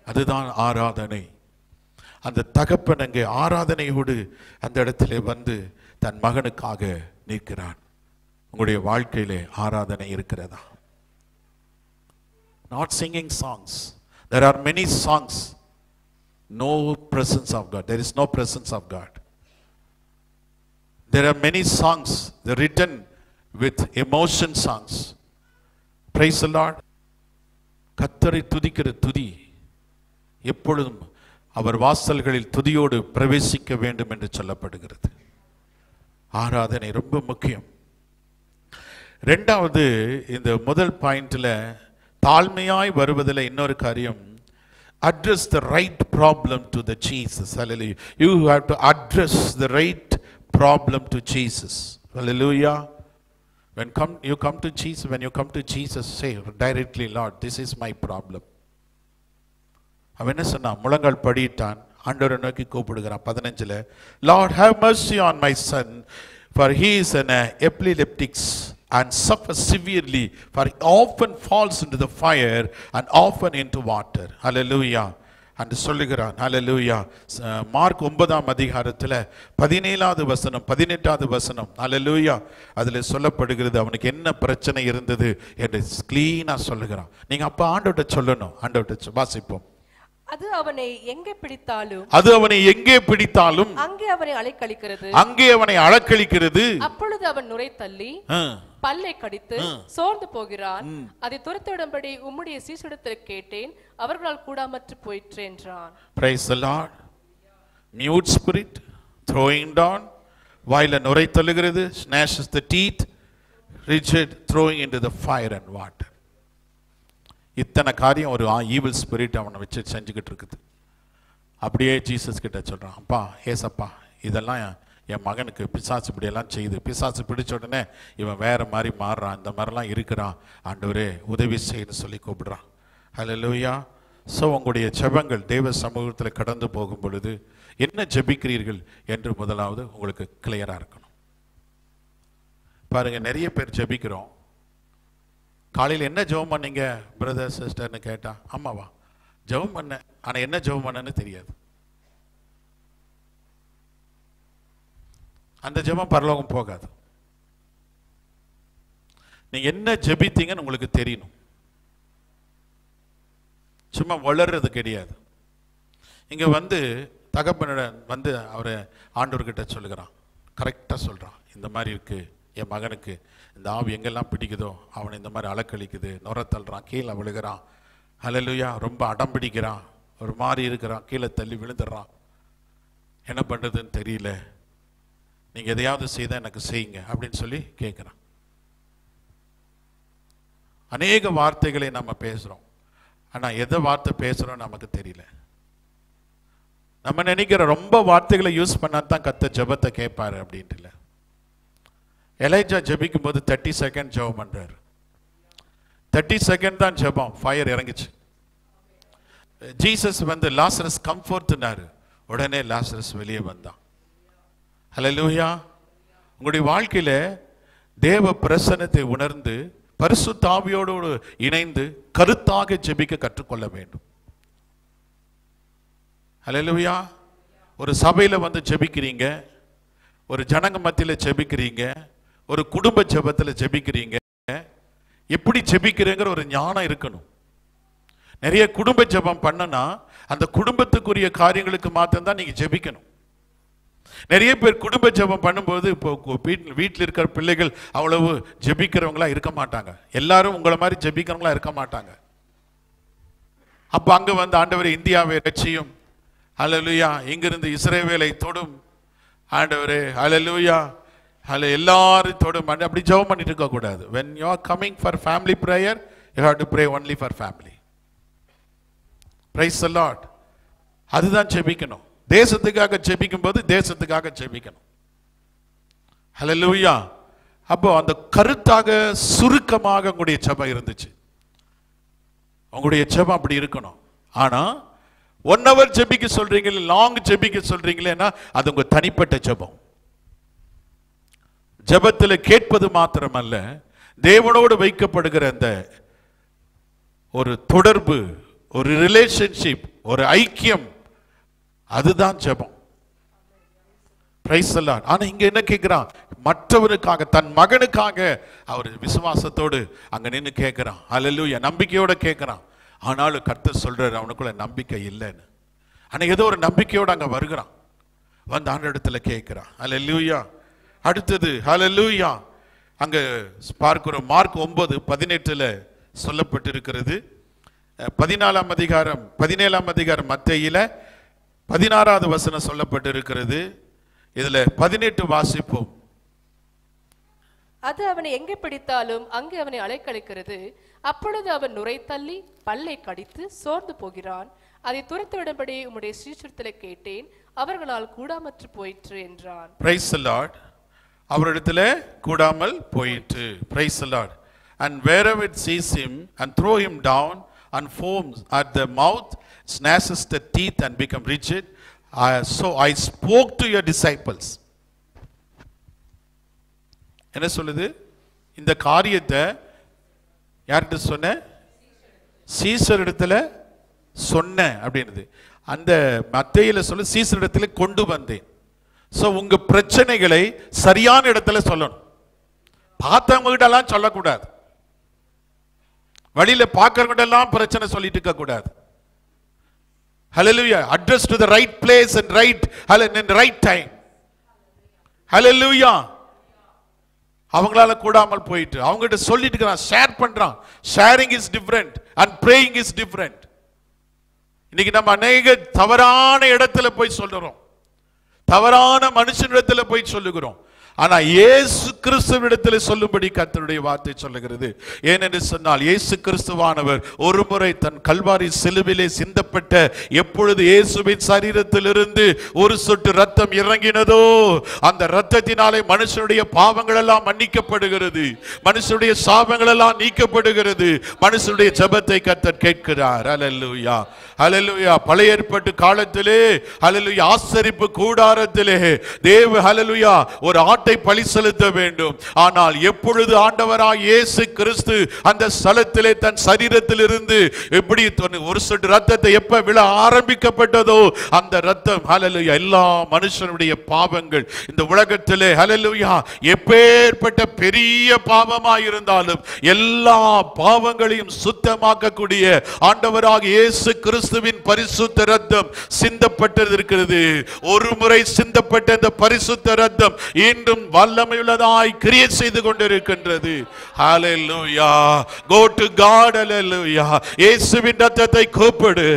அதுதான் ஆராதனை. அந்த தகப்பன் அங்கே ஆராதனையோடு அந்த இடத்திலே வந்து தன் மகனுக்காக நிற்கிறான். உங்களுடைய வாழ்க்கையிலே ஆராதனை இருக்கிறதா? Not singing songs. There are many songs. No presence of God. There is no presence of God. There are many songs they're written with emotion songs. Praise the Lord. கர்த்தரை துதிக்கிற துதி எப்பொழுதும் அவர் வாசல்களில் துதியோடு பிரவேசிக்க வேண்டும் என்று சொல்லப்படுகிறது. ஆராதனை ரொம்ப முக்கியம். இரண்டாவது, இந்த முதல் பாயிண்ட்ல தாழ்மையாய் வருவதில் இன்னொரு காரியம், address the right problem to the Jesus. Hallelujah. You have to address the right problem to Jesus. Hallelujah. When you come to Jesus, say directly, Lord, this is my problem. அவன் என்ன சொன்னான்? முழங்கால் படியிட்டான். ஆண்டவரை நோக்கி கூப்பிடுகிறான். 15ல, Lord, have mercy on my son, for he is an epileptic and suffers severely, for he often falls into the fire and often into water. Hallelujah. என்று சொல்லுகிறான். ஹல்லேலூயா. Mark 9ஆம் அதிகாரத்தில் 17வது வசனம் 18வது வசனம், ஹல்லேலூயா, அதில் சொல்லப்படுகிறது அவனுக்கு என்ன பிரச்சனை இருந்தது என்று கிளீனா சொல்லுகிறான். நீங்க அப்ப ஆண்டவர்கிட்ட சொல்லணும். ஆண்டவர்கிட்ட வாசிப்போம். அது அவனை எங்கே பிடித்தாலும் அங்கே அவனை அலைக்கழிக்கிறது. அப்பொழுது அவன் நுரை தள்ளி பல்லை கடித்து சோர்ந்து போகிறான். அதை துரத்திவிடும்படி உம்முடைய சீஷரிடத்தில் கேட்டேன், அவர்களால் கூடாமற்று போயிற்று என்றான். Praise the Lord. Mute spirit, throwing down, வாயில நுரை தள்ளுகிறது, snatches the teeth, rigid, throwing into the fire and water. இத்தனை காரியம் ஒரு ஈவில் ஸ்பிரிட் அவனை வச்சு செஞ்சுக்கிட்டு இருக்குது. அப்படியே ஜீசஸ் கிட்ட சொல்றான், அப்பா, ஏசப்பா, இதெல்லாம் என் மகனுக்கு பிசாசு இப்படியெல்லாம் செய்யுது. பிசாசு பிடிச்ச உடனே இவன் வேற மாதிரி மாறுறான், இந்த மாதிரிலாம் இருக்கிறான், ஆண்டவரே உதவி செய்யன்னு சொல்லி கூப்பிடுறான். ஹல்லேலூயா. ஸோ உங்களுடைய ஜெபங்கள் தேவ சமூகத்தில் கடந்து போகும் பொழுது என்ன ஜெபிக்கிறீர்கள் என்று முதலாவது உங்களுக்கு கிளியரா இருக்கணும். பாருங்க, நிறைய பேர் ஜெபிக்கிறோம். காலையில் என்ன ஜெபம் பண்ணீங்க பிரதர் சிஸ்டர்னு கேட்டா, அம்மாவா ஜெபம் பண்ண, ஆனா என்ன ஜெபம் பண்ணன்னு தெரியாது. அந்த ஜெபம் பரலோகம் போகாது. நீங்க என்ன ஜெபித்தீங்கன்னு உங்களுக்கு தெரியணும். சும்மா வளர்றது கிடையாது. இங்க வந்து தகப்பனிடம் வந்து அவரை ஆண்டவர்கிட்ட சொல்லுகிறான், கரெக்டாக சொல்கிறான். இந்த மாதிரி இருக்குது என் மகனுக்கு, இந்த ஆவி எங்கெல்லாம் பிடிக்குதோ அவனை இந்த மாதிரி அலக்கழிக்குது, நுர தள்ளுறான், கீழே விழுகிறான், ஹல்லேலூயா, ரொம்ப அடம் பிடிக்கிறான், ஒரு மாதிரி இருக்கிறான், கீழே தள்ளி விழுந்துடுறான், என்ன பண்ணுறதுன்னு தெரியல, நீங்கள் எதையாவது செய்தால் எனக்கு செய்யுங்க அப்படின்னு சொல்லி கேட்குறான். அநேக வார்த்தைகளை நம்ம பேசுகிறோம், ஆனால் எதை வார்த்தை பேசுகிறோம் நமக்கு தெரியல. நம்ம நினைக்கிற ரொம்ப வார்த்தைகளை யூஸ் பண்ணால் தான் கர்த்தர் ஜெபத்தை கேட்பாரு அப்படின்ட்டு இல்லை. எலைஜா ஜெபிக்கும் போது 30 செகண்ட் ஜெபம் பண்றாரு. 30 செகண்ட் தான் ஜெபம், ஃபயர் இறங்குச்சு. ஜீசஸ் வந்து லாசரஸ் கம்ஃபோர்ட்னாரு, உடனே லாசரஸ் வெளியே வந்தான். ஹல்லேலூயா. உங்களுடைய வாழ்க்கையில தேவ பிரசன்னத்தை உணர்ந்து பரிசுத்த ஆவியோடு இணைந்து கருத்தாக ஜெபிக்க கற்றுக்கொள்ள வேண்டும். ஹல்லேலூயா. ஒரு சபையில வந்து ஜெபிக்கிறீங்க, ஒரு ஜனங்க மத்தியில ஜெபிக்கிறீங்க, ஒரு குடும்ப ஜெபத்தில் ஜெபிக்கிறீங்க, எப்படி ஜெபிக்கிறீங்கிற ஒரு ஞானம் இருக்கணும். நிறைய குடும்ப ஜெபம் பண்ணனா அந்த குடும்பத்துக்குரிய காரியங்களுக்கு மாத்திரம் தான் நீங்க ஜெபிக்கணும். நிறைய பேர் குடும்ப ஜெபம் பண்ணும்போது இப்போ வீட்டில் இருக்கிற பிள்ளைகள் அவ்வளவு ஜெபிக்கிறவங்களா இருக்க மாட்டாங்க, எல்லாரும் உங்களை மாதிரி ஜெபிக்கிறவங்களா இருக்க மாட்டாங்க. அப்ப அங்க வந்து ஆண்டவரே இந்தியாவை ரட்சியும், ஹல்லேலூயா, இங்கிருந்து இஸ்ரவேலை தொடும் ஆண்டவரே, ஹல்லேலூயா, எல்லாரும் தொடும், அப்படி ஜெபம் பண்ணிட்டு இருக்க கூடாது. when you are coming for family prayer you have to pray only for family. praise the lord. அதுதான் ஜெபிக்கணும். தேசத்துக்காக ஜெபிக்கும் போது தேசத்துக்காக ஜெபிக்கணும். ஹல்லேலூயா. அப்போ அந்த கருத்தாக சுருக்கமாக உங்களுடைய ஜெபம் இருந்துச்சு. உங்களுடைய ஜெபம் அப்படி இருக்கணும். ஆனா 1 hour ஜெபிக்க சொல்றீங்களே, லாங் ஜெபிக்க சொல்றீங்களேன்னா அது உங்க தனிப்பட்ட ஜெபம். ஜெபத்தில் கேட்பது மாத்திரமல்ல, தேவனோடு வைக்கப்படுகிற அந்த ஒரு தொடர்பு, ஒரு ரிலேஷன்ஷிப், ஒரு ஐக்கியம், அதுதான் ஜெபம். Price the Lord. ஆனா இங்க என்ன கேட்கிறான்? மற்றவருக்காக, தன் மகனுக்காக அவர் விசுவாசத்தோடு அங்க நின்று கேட்கிறான். ஹல்லேலூயா, நம்பிக்கையோட கேட்கிறான். ஆனாலும் கர்த்தர் சொல்றாரு அவனுக்குள்ள நம்பிக்கை இல்லைன்னு. ஆனா ஏதோ ஒரு நம்பிக்கையோடு அங்க வருகிறான், வந்து ஆண்டவரிடத்துல கேட்கிறான். ஹல்லேலூயா. அடுத்தது ஹல்லேலூயா, அங்க பார்க்கிறோம் மார்க் 9:18 சொல்லப்பட்டிருக்கிறது. 14ஆம் அதிகாரம் 17ஆம் அதிகாரம் மத்தேயில 16வது வசனம் சொல்லப்பட்டிருக்கிறது. இதுல 18 வாசிப்போம். அது அவனை எங்கே பிடித்தாலும் அங்கே அவனை அலைக்கழிக்கிறது. அப்பொழுது அவன் நுரை தள்ளி பல்லை கடித்து சோர்ந்து போகிறான். அதை துரத்து விடும்படி உம்முடைய சீஷர்களை கேட்டேன், அவர்களால் கூடாமற்று போயிற்று என்றான். Praise the Lord. அவரிடத்துல கூடாமல் போயிற்று. Praise the Lord. And wherever it sees him and throw him down and foams at the mouth, snashes the teeth and become rigid. So I spoke to your disciples. என்ன சொல்லுது? இந்த காரியத்தை யார்கிட்ட சொன்ன? Caesar இடத்துல சொன்ன அப்படின்னுது. அந்த மத்தேயில சொல்லு, சீசர் இடத்துல கொண்டு வந்தேன். சோ உங்க பிரச்சனைகளை சரியான இடத்துல சொல்லணும். பார்த்தவங்க கிட்ட எல்லாம் சொல்லக்கூடாது, வழியில பார்க்கறவங்க எல்லாம் பிரச்சனை சொல்லிட்டு இருக்க கூடாது. Hallelujah. Address to the right place and in the right time. Hallelujah. அவங்களால கூடாமல் போயிட்டு அவங்ககிட்ட சொல்லிட்டு இருக்கிறான், ஷேர் பண்றான். Sharing is different and praying is different. இன்னைக்கு நம்ம அநேக தவறான இடத்துல போய் சொல்றோம், தவறான மனுஷனிடத்துல போய் சொல்லுகிறோம். ஆனா இயேசு கிறிஸ்துவிடத்தில் சொல்லும்படி கர்த்தருடைய வார்த்தை சொல்லுகிறது. ஏனென்று சொன்னால் இயேசு கிறிஸ்துவானவர் ஒரு முறை தன் கல்வாரி சிலுவிலே சிந்தப்பட்ட எப்பொழுது இயேசுவின் சரீரத்திலிருந்து ஒரு சொட்டு ரத்தம் இறங்கினதோ அந்த ரத்தத்தினாலே மனுஷனுடைய பாவங்கள் எல்லாம் மன்னிக்கப்படுகிறது, மனுஷனுடைய சாபங்கள் எல்லாம் நீக்கப்படுகிறது. மனுஷனுடைய ஜெபத்தை கர்த்தர் கேட்கிறார். ஹல்லேலூயா, ஹல்லேலூயா. பழைய ஏற்பாட்டு காலத்திலே ஹல்லேலூயா ஆசரிப்பு கூடாரத்திலே தேவ ஹல்லேலூயா ஒரு ஆட்டை பலி செலுத்த வேண்டும். ஆனால் எப்பொழுது ஆண்டவராய் இயேசு கிறிஸ்து அந்த ஸ்தலத்திலே தன் சரீரத்திலிருந்து எப்படி ஒரு சொட்டு ரத்தத்தை எப்ப விழ ஆரம்பிக்கப்பட்டதோ அந்த ரத்தம் ஹல்லேலூயா எல்லா மனுஷனுடைய பாவங்கள் இந்த உலகத்திலே ஹல்லேலூயா எப்பேற்பட்ட பெரிய பாவமாய் இருந்தாலும் எல்லா பாவங்களையும் சுத்தமாக்கக்கூடிய ஆண்டவராகிய இயேசு கிறிஸ்துவின் பரிசுத்த ரத்தம் சிந்தப்பட்டிருக்கிறது. ஒரு முறை சிந்தப்பட்ட இந்த பரிசுத்த ரத்தம் இன்றும் வல்லமையுள்ளதாய் கிரியை செய்து கொண்டிருக்கின்றது. ஹல்லேலூயா. Go to God. ஹல்லேலூயா. இயேசுவின் ரத்தத்தை கூப்பிடு.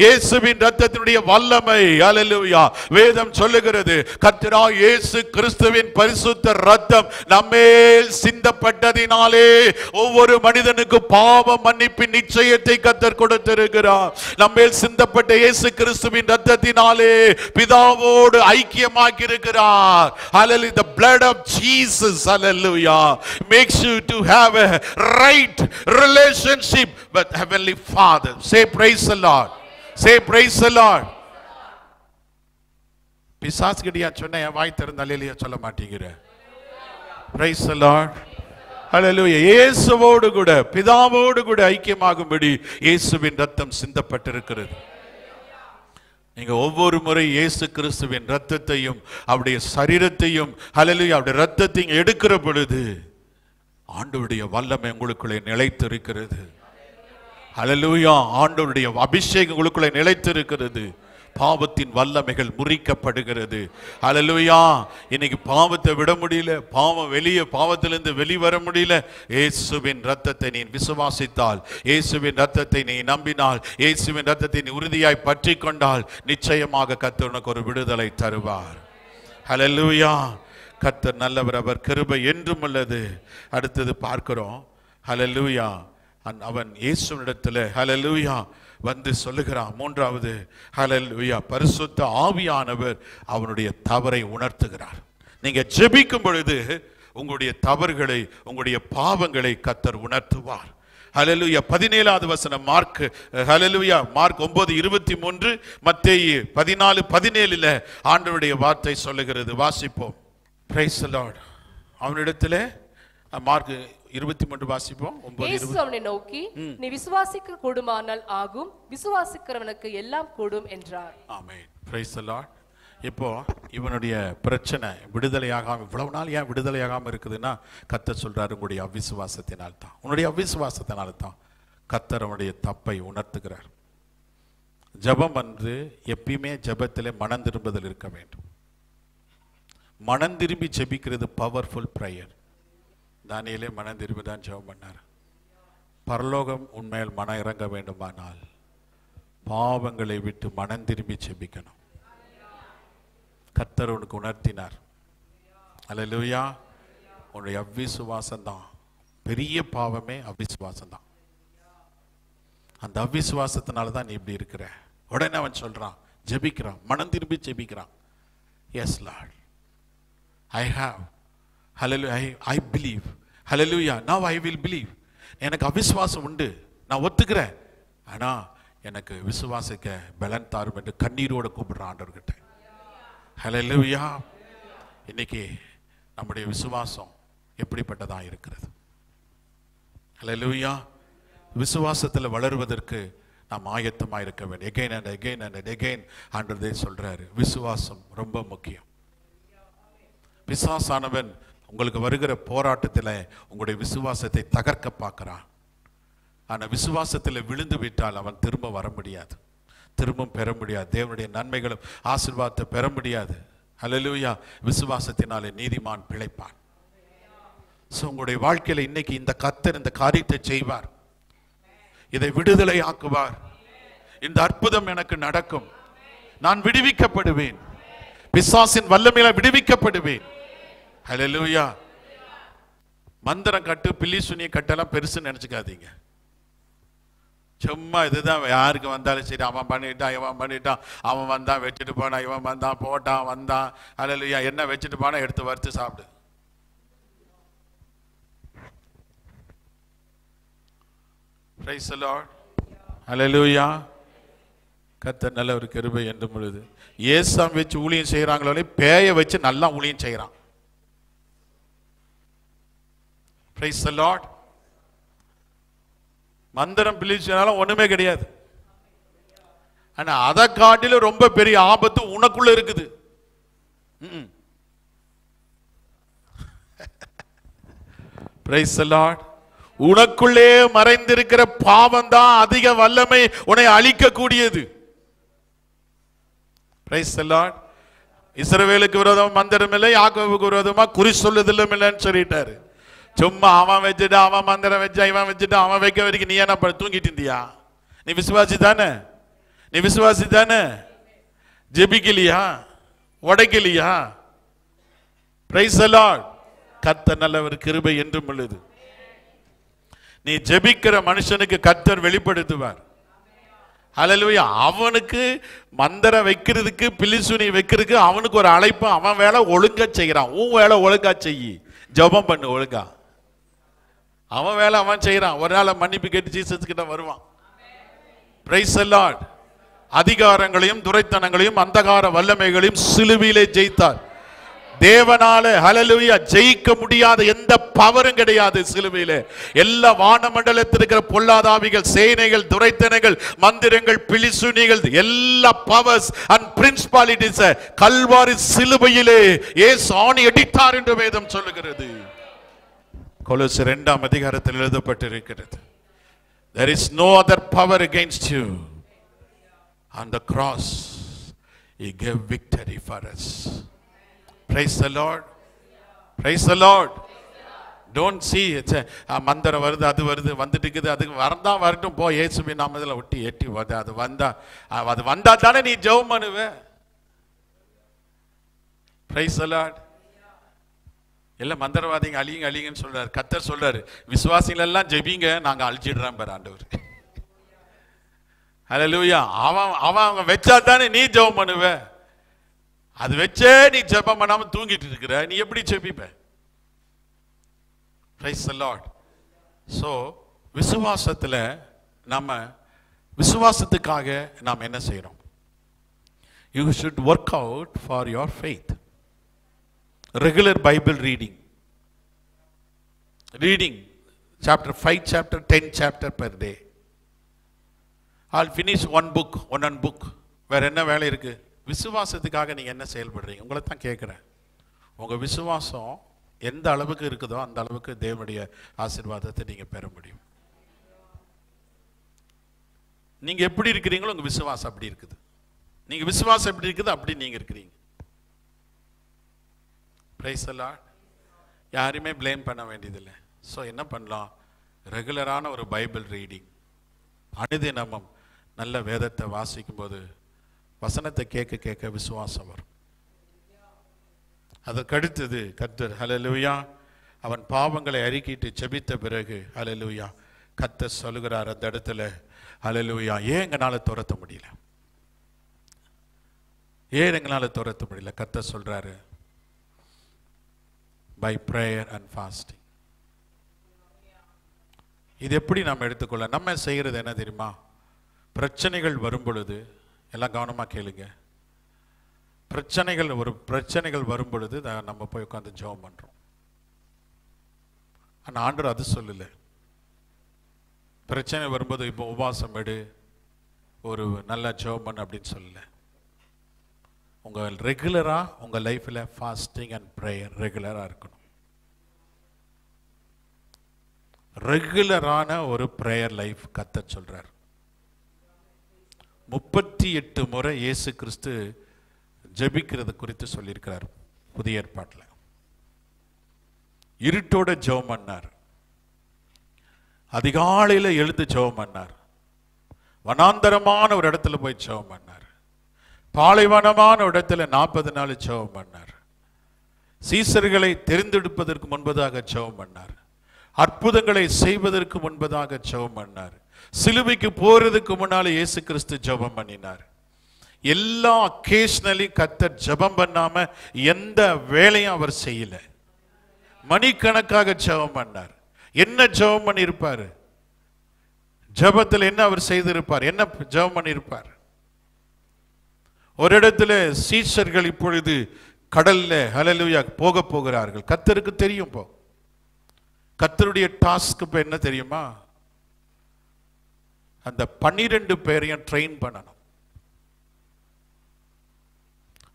இயேசுவின் ரத்தத்தினுடைய வல்லமை ஹல்லேலூயா வேதம் சொல்லுகிறது. கர்த்தராகிய இயேசு கிறிஸ்துவின் பரிசுத்த ரத்தம் நம்மேல் சிந்தப்பட்டதினாலே ஒவ்வொரு மனிதனுக்கு பாவ மன்னிப்பின் நிச்சயத்தை கர்த்தர் கொடுத்திருக்கிறார். நம்மேல் சிந்தப்பட்ட இயேசு கிறிஸ்துவின் ரத்தத்தினாலே பிதாவோடு ஐக்கியமாக்கி இருக்கிறார். Hallelujah. The blood of Jesus hallelujah makes you to have a right relationship with heavenly Father. Say praise the Lord. Say praise the Lord. பிசாசு கிட்ட சொன்ன வாய் திறந்து அல்லேலூயா சொல்ல மாட்டீங்கிற. Praise the Lord. ஹல்லேலூயா. இயேசுவோடு கூட பிதாவோடு கூட ஐக்கியமாகும்படி இயேசுவின் ரத்தம் சிந்தப்பட்டிருக்கிறது. நீங்க ஒவ்வொரு முறை இயேசு கிறிஸ்துவின் ரத்தத்தையும் அவருடைய சரீரத்தையும் ஹல்லேலூயா அவருடைய ரத்தத்தையும் எடுக்கிற பொழுது ஆண்டவருடைய வல்லமை உங்களுக்குள்ளே நிலைத்திருக்கிறது. ஹல்லேலூயா. ஆண்டவருடைய அபிஷேகம் உங்களுக்குள்ளே நிலைத்திருக்கிறது. பாவத்தின் வல்லமைகள் முறிக்கப்படுகிறது. ஹல்லேலூயா. இன்னைக்கு பாவத்தை விட முடியல, பாவத்திலிருந்து வெளிவர முடியல. இயேசுவின் ரத்தத்தை நீ விசுவாசித்தால், இயேசுவின் ரத்தத்தை நீ நம்பினால், இயேசுவின் ரத்தத்தை நீ உறுதியாய் பற்றி கொண்டால் நிச்சயமாக கர்த்தர் உனக்கு ஒரு விடுதலை தருவார். ஹல்லேலூயா. கர்த்தர் நல்லவர், அவர் கிருபை என்றும் உள்ளது. அடுத்தது பார்க்கிறோம். ஹல்லேலூயா. அவன் இயேசுவினிடத்தில் ஹல்லேலூயா வந்து சொல்லுகிறான். மூன்றாவது ஹல்லேலூயா பரிசுத்த ஆவியானவர் அவனுடைய தவறை உணர்த்துகிறார். நீங்க ஜெபிக்கும் பொழுது உங்களுடைய தவறுகளை உங்களுடைய பாவங்களை கர்த்தர் உணர்த்துவார். ஹல்லேலூயா. 17வது வசனம் மார்க் ஹல்லேலூயா மார்க் 9:23 மத்தேயு 14:17 ஆண்டவருடைய வார்த்தை சொல்லுகிறது. வாசிப்போம். Praise the Lord. அவனிடத்திலே மார்க் 23 வாசிப்போம். 9:20 அவனை நோக்கி நீ விசுவாசிக்க கூடுமானால் ஆகும், விசுவாசிக்கிறவனுக்கு எல்லாம் கூடும் என்றார். ஆமென். Praise the Lord. இப்போ இவனுடைய பிரச்சனை விடுதலையாகாம இவ்வளவு நாள் ஏன் விடுதலையாகாம இருக்குதுன்னா கர்த்தர் சொல்றாரு உங்களுடைய அவிசுவாசத்தினால் தான். உன்னுடைய அவிசுவாசத்தினால தான் கர்த்தர் அவனுடைய தப்பை உணர்த்துகிறார். ஜெபம் வந்து எப்பயுமே ஜெபத்திலே மனம் திரும்புதல் இருக்க வேண்டும். மனம் திரும்பி ஜெபிக்கிறது பவர்ஃபுல் பிரேயர். தானியேலே மனம் திரும்பி தான் ஜெபம் பண்ணார். பரலோகம் உண்மையில் மனம் இறங்க வேண்டுமானால் பாவங்களை விட்டு மனம் திரும்பி ஜெபிக்கணும். கர்த்தர் உனக்கு உணர்த்தினார். அல்லேலூயா. உன்னுடைய அவிசுவாசம் தான் பெரிய பாவமே, அவிசுவாசம் தான். அந்த அவிசுவாசத்தினால தான் நீ இப்படி இருக்கிற. உடனே அவன் சொல்றான், ஜெபிக்கிறான், மனம் திரும்பி ஜெபிக்கிறான். Yes Lord, I have. Hallelujah. I believe. Hallelujah. Now I will believe. எனக்கு அவிசுவாசம் உண்டு, நான் ஒத்துக்கிறேன். ஆனா எனக்கு விசுவாசிக்க பலன் தாரும் என்று கண்ணீரோடு கூப்பிடுற ஆண்டவர்கிட்ட. Hallelujah. இன்னைக்கு நம்முடைய விசுவாசம் எப்படிப்பட்டதா இருக்கிறது? Hallelujah. விசுவாசத்தில் வளருவதற்கு நாம் ஆயத்தமாக இருக்க வேண்டும். Again and again and again ஆண்டவரே சொல்றாரு, விசுவாசம் ரொம்ப முக்கியம். பிசாசானவன் உங்களுக்கு வருகிற போராட்டத்தில் உங்களுடைய விசுவாசத்தை தகர்க்க பார்க்கிறான். ஆனால் விசுவாசத்தில் விழுந்து விட்டால் அவன் திரும்ப வர முடியாது, திரும்பவும் பெற முடியாது. தேவனுடைய நன்மைகளும் ஆசீர்வாதத்தை பெற முடியாது. ஹல்லேலூயா. விசுவாசத்தினாலே நீதிமான் பிழைப்பான். ஸோ உங்களுடைய வாழ்க்கையில் இன்னைக்கு இந்த கர்த்தர் இந்த காரியத்தை செய்வார். இதை விடுதலை ஆக்குவார். இந்த அற்புதம் எனக்கு நடக்கும். நான் விடுவிக்கப்படுவேன். பிசாசின் வல்லமையில விடுவிக்கப்படுவேன். ஹல்லேலூயா. மந்திரம் கட்டு, பில்லி சுனிய கட்டெல்லாம் பெருசு நினைச்சுக்காதீங்க. சும்மா இதுதான். யாருக்கு வந்தாலும் சரி, அவன் பண்ணிட்டான், இவன் பண்ணிட்டான், அவன் வந்தான் வச்சுட்டு போனான், இவன் வந்தான் போட்டான் வந்தான். ஹல்லேலூயா. என்ன வச்சுட்டு போனா எடுத்து வறுத்து சாப்பிடு. Praise the Lord. ஹல்லேலூயா. கர்த்தர் நல்ல ஒரு கிருபை என்று பொழுது ஏசாம் வச்சு ஊழியம் செய்யறாங்களே, பேய வச்சு நல்லா ஊழியம் செய்யறான். Praise the Lord. மந்திரம் பிலிச்சுனாலும் ஒண்ணுமே கிடையாது. ஆனா அதை காட்டிலும் ரொம்ப பெரிய ஆபத்து உனக்குள்ள இருக்குது. Praise the Lord. உனக்குள்ளே மறைந்திருக்கிற பாவம் தான் அதிக வல்லமை உன்னை அழிக்க கூடியது. Praise the Lord. இஸ்ரவேலுக்கு விரோதமா மந்திரம் இல்லை, யாக்கோபுக்கு விரோதமா குறி சொல்லுதலும் இல்லைன்னு சொல்லிட்டாரு. சும்மா அவன் வச்சுட்டு அவன் மந்திரம் வச்சா இவன் வச்சுட்டு அவன் வைக்க வரைக்கும் நீ என்ன தூங்கிட்டு இருந்தியா? நீ விசுவாசி தானே? நீ விசுவாசி தானே? ஜெபிக்கலையா? உடைக்கலையா? Praise the Lord. கர்த்தர் நல்லவர், கிருபை என்றும் உள்ளது. நீ ஜெபிக்கிற மனுஷனுக்கு கர்த்தர் வெளிப்படுத்துவார். ஹல்லேலூயா. அவனுக்கு மந்திரம் வைக்கிறதுக்கு பிலிசுனி வைக்கிறதுக்கு அவனுக்கு ஒரு அழைப்பு. அவன் வேலை ஒழுங்கா செய்யறான். உன் வேலை ஒழுங்கா செய்யி, ஜெபம் பண்ணு ஒழுங்கா. அவன் வேலை அவன் செய்யறான். ஒரு நாள் மன்னிப்பு கேட்டு ஜீசஸ் கிட்ட வருவான். Praise the Lord. அதிகாரங்களையும் துரைத்தனங்களையும் அந்தகார வல்லமைகளையும் சிலுவையிலே ஜெயித்தார். தேவனால ஹல்லேலூயா ஜெயிக்க முடியாத எந்த பவரும் கிடையாது சிலுவையிலே. எல்லா வானமண்டலத்தில் இருக்கிற பொல்லாதாவிகள், சேனைகள், துரைத்தனைகள், மந்திரங்கள், பிலிசுனிகள், எல்லா பவர்ஸ் அண்ட் பிரின்சிபாலிட்டிஸ் கல்வாரி சிலுவையிலே இயேசு ஆணி அடித்தார் என்று வேதம் சொல்லுகிறது. கொலோசியர் 2ஆம் அதிகாரத்தில் எழுதப்பட்டிருக்கிறது. There is no other power against you. On the cross he gave victory for us. Praise the Lord. Praise the Lord. Don't see மந்திரம் வருது, அது வருது, வந்துட்டு இருக்குது, அதுக்கு வரதா வரட்டும் போ, இயேசுவின் நாமத்தில் ஒட்டி எட்டி வருது. அது வந்தா தானே நீ ஜெபம் பண்ணுவ. Praise the Lord. எல்லாம் மந்திரவாதிங்க அழியுங்க அழியுங்கன்னு சொல்றாரு. கர்த்தர் சொல்றாரு, விசுவாசிகள் எல்லாம் ஜெபிங்க, நாங்க அழிச்சிடுறோம் பாரு ஆண்டவர். ஹல்லேலூயா. அவன் வச்சா தானே நீ ஜெபம் பண்ணுவ. அது வச்சே நீ ஜெபம் பண்ணாம தூங்கிட்டு இருக்கிற, நீ எப்படி ஜெபிப்ப? Praise the Lord. So விசுவாசத்துல நம்ம விசுவாசத்துக்காக நாம் என்ன செய்யறோம்? You should work out for your faith. Regular Bible reading chapter 5 chapter 10 chapter per day. I'll finish one book வேற என்ன வேலை இருக்கு? விசுவாசத்துக்காக நீங்க என்ன செயல்படுறீங்க? உங்களை தான் கேட்கிறேன். உங்க விசுவாசம் எந்த அளவுக்கு இருக்குதோ அந்த அளவுக்கு தேவனுடைய ஆசீர்வாதத்தை நீங்க பெற முடியும். நீங்க எப்படி இருக்கிறீங்களோ உங்க விசுவாசம் அப்படி இருக்குது. நீங்க விசுவாசம் எப்படி இருக்குது அப்படி நீங்க இருக்கிறீங்க. Praise the Lord. யாரையுமே பிளேம் பண்ண வேண்டியதில்லை. ஸோ என்ன பண்ணலாம்? ரெகுலரான ஒரு பைபிள் ரீடிங், அனுதினமும் நல்ல வேதத்தை வாசிக்கும் போது வசனத்தை கேட்க கேட்க விசுவாசம் வரும். அதற்கடுத்தது கர்த்தர் ஹல்லேலூயா அவன் பாவங்களை அறிக்கிட்டு ஜெபித்த பிறகு ஹல்லேலூயா கர்த்தர் சொல்லுகிறார் அந்த இடத்துல ஹல்லேலூயா, ஏன் எங்களால துரத்த முடியல? ஏன் எங்களால துரத்த முடியல? கர்த்தர் சொல்றாரு, by prayer and fasting. இது எப்படி நாம் எடுத்துக்கொள்ள? நம்ம செய்கிறது என்ன தெரியுமா? பிரச்சனைகள் வரும் பொழுது, எல்லாம் கவனமா கேளுங்க, பிரச்சனைகள் வரும் பொழுது நம்ம போய் உட்கார்ந்து ஜெபம் பண்றோம். ஆனா ஆண்டவர் அது சொல்லல. பிரச்சனை வரும்போது இப்போ உபவாசம் எடு, ஒரு நல்ல ஜெபம் பண்ணு அப்படின்னு சொல்லல. உங்க ரெகுலரா உங்க லைஃப்ல ஃபாஸ்டிங் அண்ட் பிரேயர் ரெகுலரா இருக்கணும். ரெகுலரான ஒரு பிரேயர் லைஃப் கர்த்தர் சொல்றார். 38 முறை இயேசு கிறிஸ்து ஜெபிக்கிறது குறித்து சொல்லியிருக்கிறார் புதிய ஏற்பாட்டில். இருட்டோட ஜெபம் பண்ணார், அதிகாலையில் எழுந்து ஜெபம் பண்ணார், வனாந்தரமான ஒரு இடத்துல போய் ஜெபம் பண்ணார், பாலைவனமான இடத்துல 40 நாள் ஜெபம் பண்ணார், சீசர்களை தெரிந்தெடுப்பதற்கு முன்பதாக ஜெபம் பண்ணார், அற்புதங்களை செய்வதற்கு முன்பதாக ஜெபம் பண்ணார், சிலுவைக்கு போறதுக்கு முன்னால இயேசு கிறிஸ்து ஜெபம் பண்ணினார். எல்லா அக்கேஷனலி கர்த்தர் ஜெபம் பண்ணாம எந்த வேலையும் அவர் செய்யல. மணிக்கணக்காக ஜெபம் பண்ணார். என்ன ஜெபம் பண்ணியிருப்பாரு? ஜெபத்தில் என்ன அவர் செய்திருப்பார்? என்ன ஜெபம் பண்ணியிருப்பார்? ஒரு இடத்துல சீஷர்கள் இப்பொழுது கடல்ல ஹல்லேலூயா போக போகிறார்கள். கர்த்தருக்கு தெரியும், கர்த்தருடைய டாஸ்க் இப்ப என்ன தெரியுமா? அந்த 12 பேரையும் ட்ரெயின் பண்ணணும்.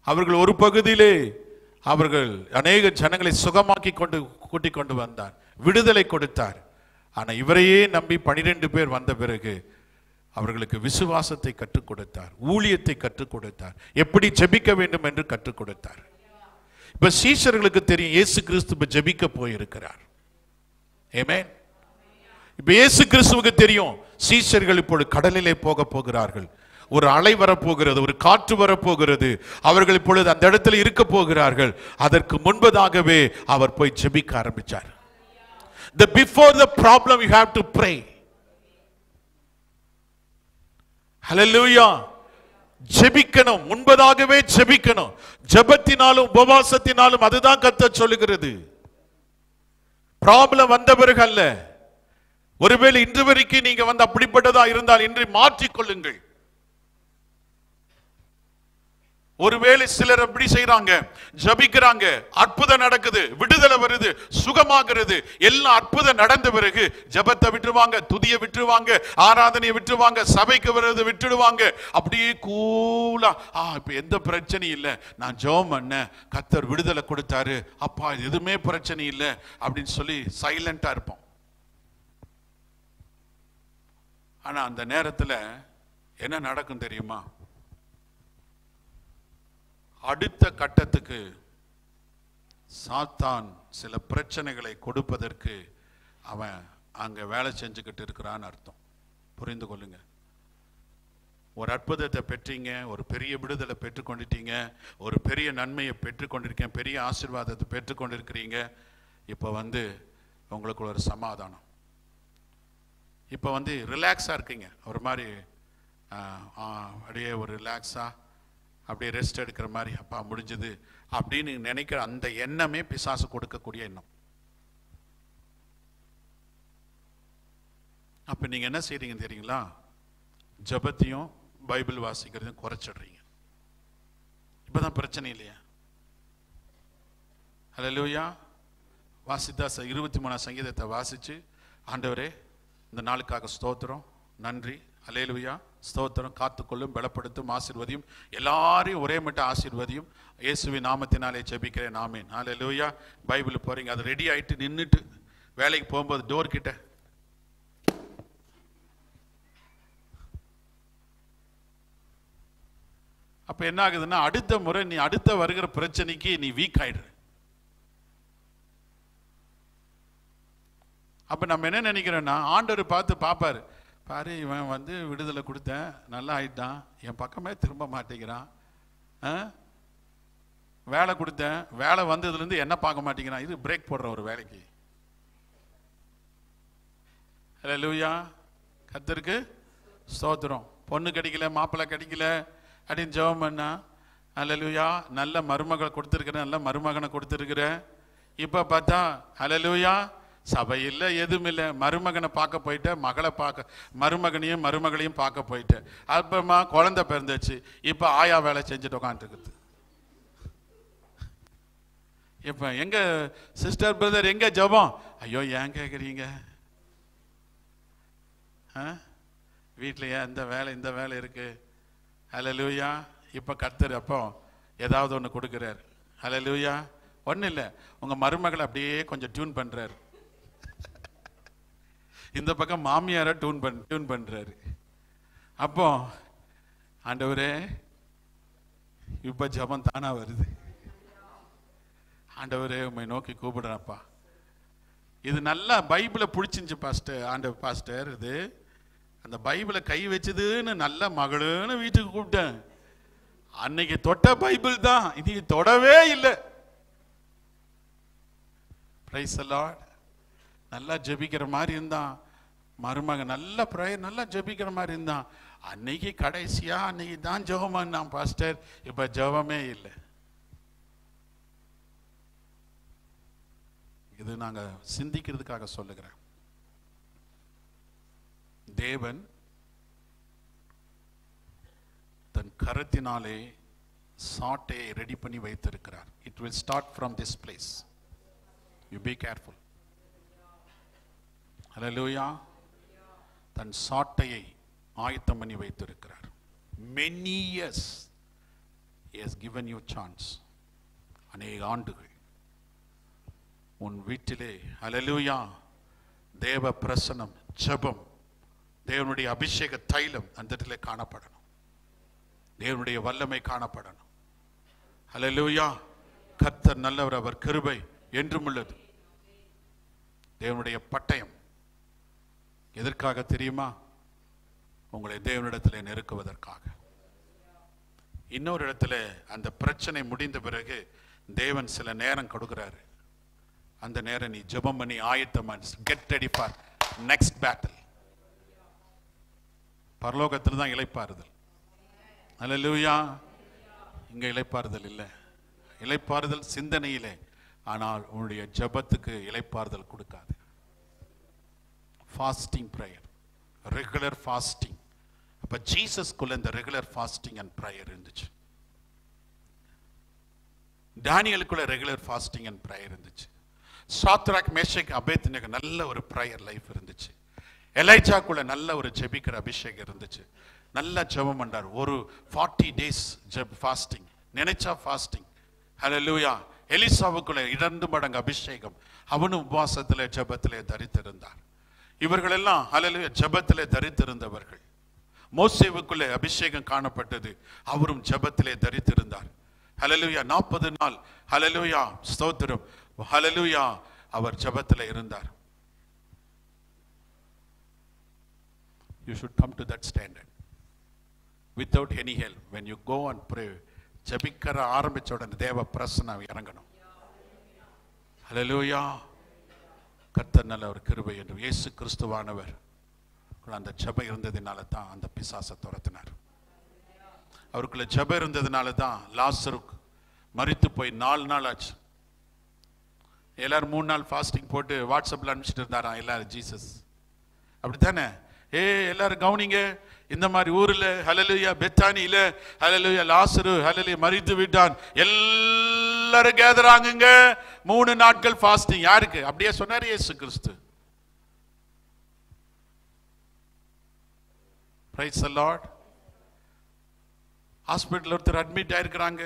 அவர்கள் ஒரு பகுதியிலே அவர்கள் அநேக ஜனங்களை சுகமாக்கி கொண்டு கூட்டிக் கொண்டு வந்தார், விடுதலை கொடுத்தார். ஆனா இவரையே நம்பி 12 பேர் வந்த பிறகு அவர்களுக்கு விசுவாசத்தை கற்றுக் கொடுத்தார், ஊழியத்தை கற்றுக் கொடுத்தார், எப்படி ஜெபிக்க வேண்டும் என்று கற்றுக் கொடுத்தார். இப்ப சீஷர்களுக்கு தெரியும் இயேசு கிறிஸ்து இப்ப ஜெபிக்க போயிருக்கிறார். ஆமென். இப்ப இயேசு கிறிஸ்துவுக்கு தெரியும் சீஷர்கள் இப்பொழுது கடலிலே போக போகிறார்கள், ஒரு அலை வரப்போகிறது, ஒரு காற்று வரப்போகிறது, அவர்கள் இப்பொழுது அந்த இடத்துல இருக்க போகிறார்கள். அதற்கு முன்பதாகவே அவர் போய் ஜெபிக்க ஆரம்பிச்சார். Before the problem you have to pray. Hallelujah. ஜெபிக்கணும், முன்பதாகவே ஜெபிக்கணும். ஜெபத்தினாலும் உபவாசத்தினாலும் அதுதான் கர்த்தர் சொல்லுகிறது. ப்ராப்ளம் வந்த பிறகு அல்ல. ஒருவேளை இன்று வரைக்கும் நீங்க அப்படிப்பட்டதா இருந்தால் இன்று மாற்றிக்கொள்ளுங்கள். ஒருவேளை சிலர் அப்படி செய்யறாங்க, ஜபிக்கிறாங்க, அற்புதம் நடக்குது, விடுதலை வருது, சுகமாகிறது, எல்லாம் அற்புதம் நடந்த பிறகு ஜபத்தை விட்டுருவாங்க, துதியை விட்டுருவாங்க, ஆராதனையை விட்டுருவாங்க, சபைக்கு வருது விட்டுடுவாங்க. அப்படியே கூலா இப்ப எந்த பிரச்சனையும் இல்லை, நான் ஜெபம் பண்ணேன், கர்த்தர் விடுதலை கொடுத்தாரு, அப்பா எதுவுமே பிரச்சனை இல்லை அப்படின்னு சொல்லி சைலண்டா இருப்போம். ஆனா அந்த நேரத்துல என்ன நடக்கும் தெரியுமா? அடுத்த கட்டத்துக்கு சாத்தான் சில பிரச்சனைகளை கொடுப்பதற்கு அவன் அங்க வேலை செஞ்சுக்கிட்டு இருக்கிறான்னு அர்த்தம். புரிந்து கொள்ளுங்க. ஒரு அற்புதத்தை பெற்றீங்க, ஒரு பெரிய விடுதலை பெற்றுக்கொண்டுட்டீங்க, ஒரு பெரிய நன்மையை பெற்றுக்கொண்டிருக்கீங்க, பெரிய ஆசீர்வாதத்தை பெற்றுக்கொண்டிருக்கிறீங்க. இப்போ உங்களுக்கு ஒரு சமாதானம், இப்போ ரிலாக்ஸா இருக்கீங்க, ஒரு மாதிரி அப்படியே ஒரு ரிலாக்ஸா அப்படியே ரெஸ்ட் எடுக்கிற மாதிரி, அப்பா முடிஞ்சது அப்படின்னு நினைக்கிற அந்த எண்ணமே பிசாசு கொடுக்கக்கூடிய எண்ணம். அப்ப நீங்க என்ன செய்றீங்க தெரியுங்களா? ஜபத்தையும் பைபிள் வாசிக்கிறதையும் குறைச்சிடுறீங்க. இப்பதான் பிரச்சனை இல்லையா? ஹல்லேலூயா. வாசித்தா 23 சங்கீதத்தை வாசிச்சு, ஆண்டவரே இந்த நாளுக்காக ஸ்தோத்திரம், நன்றி, ஹல்லேலூயா, ஸ்தோத்திரம், காத்துக்கொள்ளும், பலப்படுத்தும், ஆசீர்வதியும், எல்லாரையும் ஒரே மட்டும் ஆசீர்வதியும், இயேசுவின் நாமத்தினாலே ஜெபிக்கிறேன், ஆமென், ஹல்லேலூயா. பைபிள் போறீங்க, அது ரெடி ஆயிட்டு நின்றுட்டு வேலைக்கு போகும்போது டோர் கிட்ட அப்ப என்ன ஆகுதுன்னா, அடுத்த முறை நீ அடுத்த வருகிற பிரச்சனைக்கு நீ வீக் ஆயிடுற. அப்ப நம்ம என்ன நினைக்கிறோம்னா, ஆண்டவர் பார்த்து பாப்பாரு, பாரு இவன் விடுதலை கொடுத்தேன், நல்லா ஆயிட்டான், என் பக்கமே திரும்ப மாட்டேங்கிறான், வேலை கொடுத்தேன், வேலை வந்ததுல இருந்து என்ன பார்க்க மாட்டேங்கிறான், இது பிரேக் போடுற ஒரு வேலைக்கு. ஹல்லேலூயா. கர்த்தருக்கு ஸ்தோத்திரம். பொண்ணு கிடைக்கல, மாப்பிள்ளை கிடைக்கல அப்படின்னு ஜெபம் பண்ணா, ஹல்லேலூயா, நல்ல மருமகளை கொடுத்துருக்கிறேன், நல்ல மருமகனை கொடுத்துருக்கிறேன். இப்ப பார்த்தா ஹல்லேலூயா, சபை இல்லை, எதுவும் இல்லை, மருமகனை பார்க்க போயிட்டேன், மகளை பார்க்க, மருமகனையும் மருமகளையும் பார்க்க போயிட்டேன், அப்புறமா குழந்தை பிறந்துச்சு, இப்ப ஆயா வேலை செஞ்சுட்டு உட்காந்துருக்குது. இப்ப எங்க சிஸ்டர் பிரதர், எங்க ஜெபம்? ஐயோ ஏன் கேட்குறீங்க, வீட்டில் ஏன் இந்த வேலை இருக்கு. ஹல்லேலூயா. இப்ப கர்த்தர் அப்போ ஏதாவது ஒன்று கொடுக்குறாரு. ஹல்லேலூயா. ஒன்றும் இல்லை, உங்க மருமகளை அப்படியே கொஞ்சம் டியூன் பண்றாரு, இந்த பக்கம் மாமியார டியூன் பண்றாரு. அப்போ ஆண்டவரே இப்ப ஜபம் தானா வருது, ஆண்டவரே உம்மை நோக்கி கூப்பிடுறப்பா. இது நல்லா பைபிளை பிடிச்சிருந்துச்சு பாஸ்டர், பாஸ்டர் இது அந்த பைபிளை கை வச்சதுன்னு நல்ல மகளுன்னு வீட்டுக்கு கூப்பிட்டேன். அன்னைக்கு தொட்ட பைபிள் தான், இன்னைக்கு தொடவே இல்லை. Price the Lord. நல்லா ஜெபிக்கிற மாதிரி இருந்தான் மருமகன், நல்ல பிரேயர், நல்லா ஜெபிக்கிற மாதிரி இருந்தான். அன்னைக்கு கடைசியா அன்னைக்கு தான் ஜெபம் பண்ணான் பாஸ்டர், இப்ப ஜெபமே இல்லை. இது நாங்க சிந்திக்கிறதுக்காக சொல்லுகிறேன். தேவன் தன் கரத்தினாலே சாட்டை ரெடி பண்ணி வைத்திருக்கிறார். It will start from this place. You be careful. ஹல்லேலூயா. தன் சாட்டையை ஆயத்தம் பண்ணி வைத்திருக்கிறார். many years he has given you chance. அநேக ஆண்டுகள் உன் வீட்டிலே ஹல்லேலூயா தேவ பிரசன்னம், ஜெபம், தேவனுடைய அபிஷேக தைலம் அந்த இடத்திலே காணப்படணும். தேவனுடைய வல்லமை காணப்படணும். ஹல்லேலூயா. கர்த்தர் நல்லவர், அவர் கிருபை என்றும் உள்ளது. தேவனுடைய பட்டயம் எதற்காக தெரியுமா? உங்களை தேவனிடத்திலே நெருக்குவதற்காக. இன்னொரு இடத்துல அந்த பிரச்சனை முடிந்த பிறகு தேவன் சில நேரம் கொடுக்கிறாரு. அந்த நேரம் நீ ஜெபம் பண்ணி ஆயத்தமா get ready for next battle. பரலோகத்தில் தான் இளைப்பாறுதல். ஹல்லேலூயா. இங்க இளைப்பாறுதல் இல்லை. இளைப்பாறுதல் சிந்தனையிலே, ஆனால் உன்னுடைய ஜெபத்துக்கு இளைப்பாறுதல் கொடுக்காது. Fasting prayer, regular fasting. அப்ப ஜீசஸ்குள்ள இந்த ரெகுலர் ஃபாஸ்டிங் அண்ட் பிரேயர் இருந்துச்சு. தானியலுக்குள்ள ரெகுலர் ஃபாஸ்டிங் அண்ட் பிரேயர் இருந்துச்சு. சாத்ராக், மேஷக், அபேத்நேகோ நல்ல ஒரு பிரேயர் லைஃப் இருந்துச்சு. எலைஜாக்குள்ள நல்ல ஒரு ஜெபிக்கிற அபிஷேகம் இருந்துச்சு. நல்ல ஜெபம் பண்ணார். ஒரு 40 days ஃபாஸ்டிங், நினைச்சா ஃபாஸ்டிங். ஹல்லேலூயா. எலிசாவுக்குள்ள 2 மடங்கு அபிஷேகம். அவனும் உபவாசத்திலே ஜெபத்திலே தரித்திருந்தார். இவர்கள் எல்லாம் ஹல்லேலூயா ஜெபத்திலே தரித்திருந்தவர்கள். மோசேவுக்குள்ளே அபிஷேகம் காணப்பட்டது. அவரும் ஜெபத்திலே தரித்திருந்தார். ஹல்லேலூயா. 40 நாள் ஹல்லேலூயா ஸ்தோத்திரம் ஹல்லேலூயா அவர் ஜெபத்திலே இருந்தார். You should come to that standard without any help. When you go and pray, ஜெபிக்கிற ஆரம்பிச்ச உடனே தேவ பிரசன்னம் இறங்கணும். ஹல்லேலூயா. கர்த்தர் நல்லவர், கிருபை என்று இயேசு கிறிஸ்துவானவர் அந்த ஜெபம் இருந்ததினால தான் அந்த பிசாசை துரத்தினார். அவருக்குள்ள ஜெபம் இருந்ததினால தான் லாசருக்கு மரித்து போய் 4 நாள் ஆச்சு. எல்லாரும் 3 நாள் ஃபாஸ்டிங் போட்டு வாட்ஸ்அப்ல அனுப்பிச்சிட்டு இருந்தாராம் எல்லாரும். ஜீசஸ் அப்படித்தானே? எல்லாரும் கவனிங்க, இந்த மாதிரி ஊர்ல ஹல்லேலூயா பெத்தானியில ஹல்லேலூயா லாசரு ஹல்லேலூயா மரித்து விட்டான். எல்லாரும் கேதராங்க. 3 நாட்கள் ஃபாஸ்டிங். யாருக்கு? அப்படியே சொன்னார் இயேசு கிறிஸ்து. Praise the Lord. ஹாஸ்பிட்டல் ஒருத்தர் அட்மிட் ஆயிருக்கிறாங்க.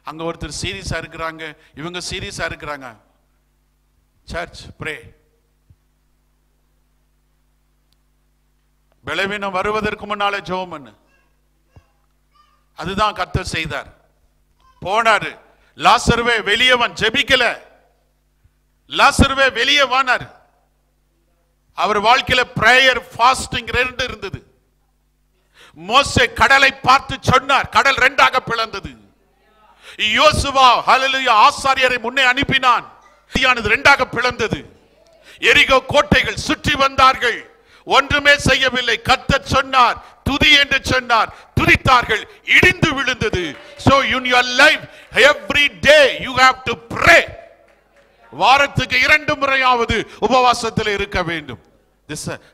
அங்க ஒருத்தர் சீரியஸா இருக்கிறாங்க. இவங்க சீரியஸா இருக்கிறாங்க. Church pray. பலவீனம் வருவதற்கு முன்னாலே ஜெபம் பண்ணு. அதுதான் கர்த்தர் செய்தார். போனாரு. லாசருவே வெளியவன் ஜெபிக்கல. லாசருவே வெளியே வானார். அவர் வாழ்க்கையில பிரேயர் ஃபாஸ்டிங் 2 இருந்தது. மோசே கடலை பார்த்து சொன்னார், கடல் 2ஆக பிளந்தது. யோசுவா ஹல்லேலூயா ஆசாரியரை முன்னே அனுப்பினான், தீயானது 2ஆக பிளந்தது. எரிகோ கோட்டைகள் சுற்றி வந்தார்கள், ஒன்றுமே செய்யவில்லை. கர்த்தர் சொன்னார், துதி என்று சொன்னார், துதித்தார்கள், இடிந்து விழுந்தது. So in your life every day you have to pray. வாரத்துக்கு 2 முறையாவது உபவாசத்தில் இருக்க வேண்டும்.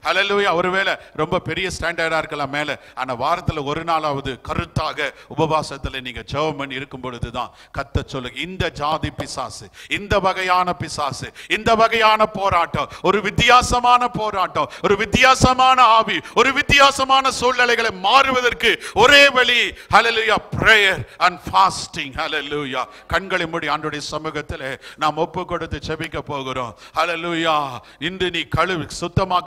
ஹல்லேலூயா. ஒருவேளை ரொம்ப பெரிய ஸ்டாண்டர்டா இருக்கலாம் மேல, ஆனா வாரத்துல 1 நாளாவது கருத்தாக உபவாசத்துல நீங்க ஜெபம் பண்ணி இருக்கும் பொழுதுதான் கர்த்தர் சொல்லுங்க, இந்த ஜாதி பிசாசு, இந்த வகையான பிசாசு, இந்த வகையான போராட்டம், ஒரு வித்தியாசமான போராட்டம், ஒரு வித்தியாசமான ஆவி, ஒரு வித்தியாசமான சூழ்நிலைகளை மாறுவதற்கு ஒரே வழி ஹல்லேலூயா பிரேயர் அண்ட் ஃபாஸ்டிங். ஹல்லேலூயா. கண்களை மூடி ஆண்டவருடைய சமூகத்திலே நாம் ஒப்பு கொடுத்து ஜெபிக்க போகிறோம். ஹல்லேலூயா. இன்று நீ கழுவி சுத்தமா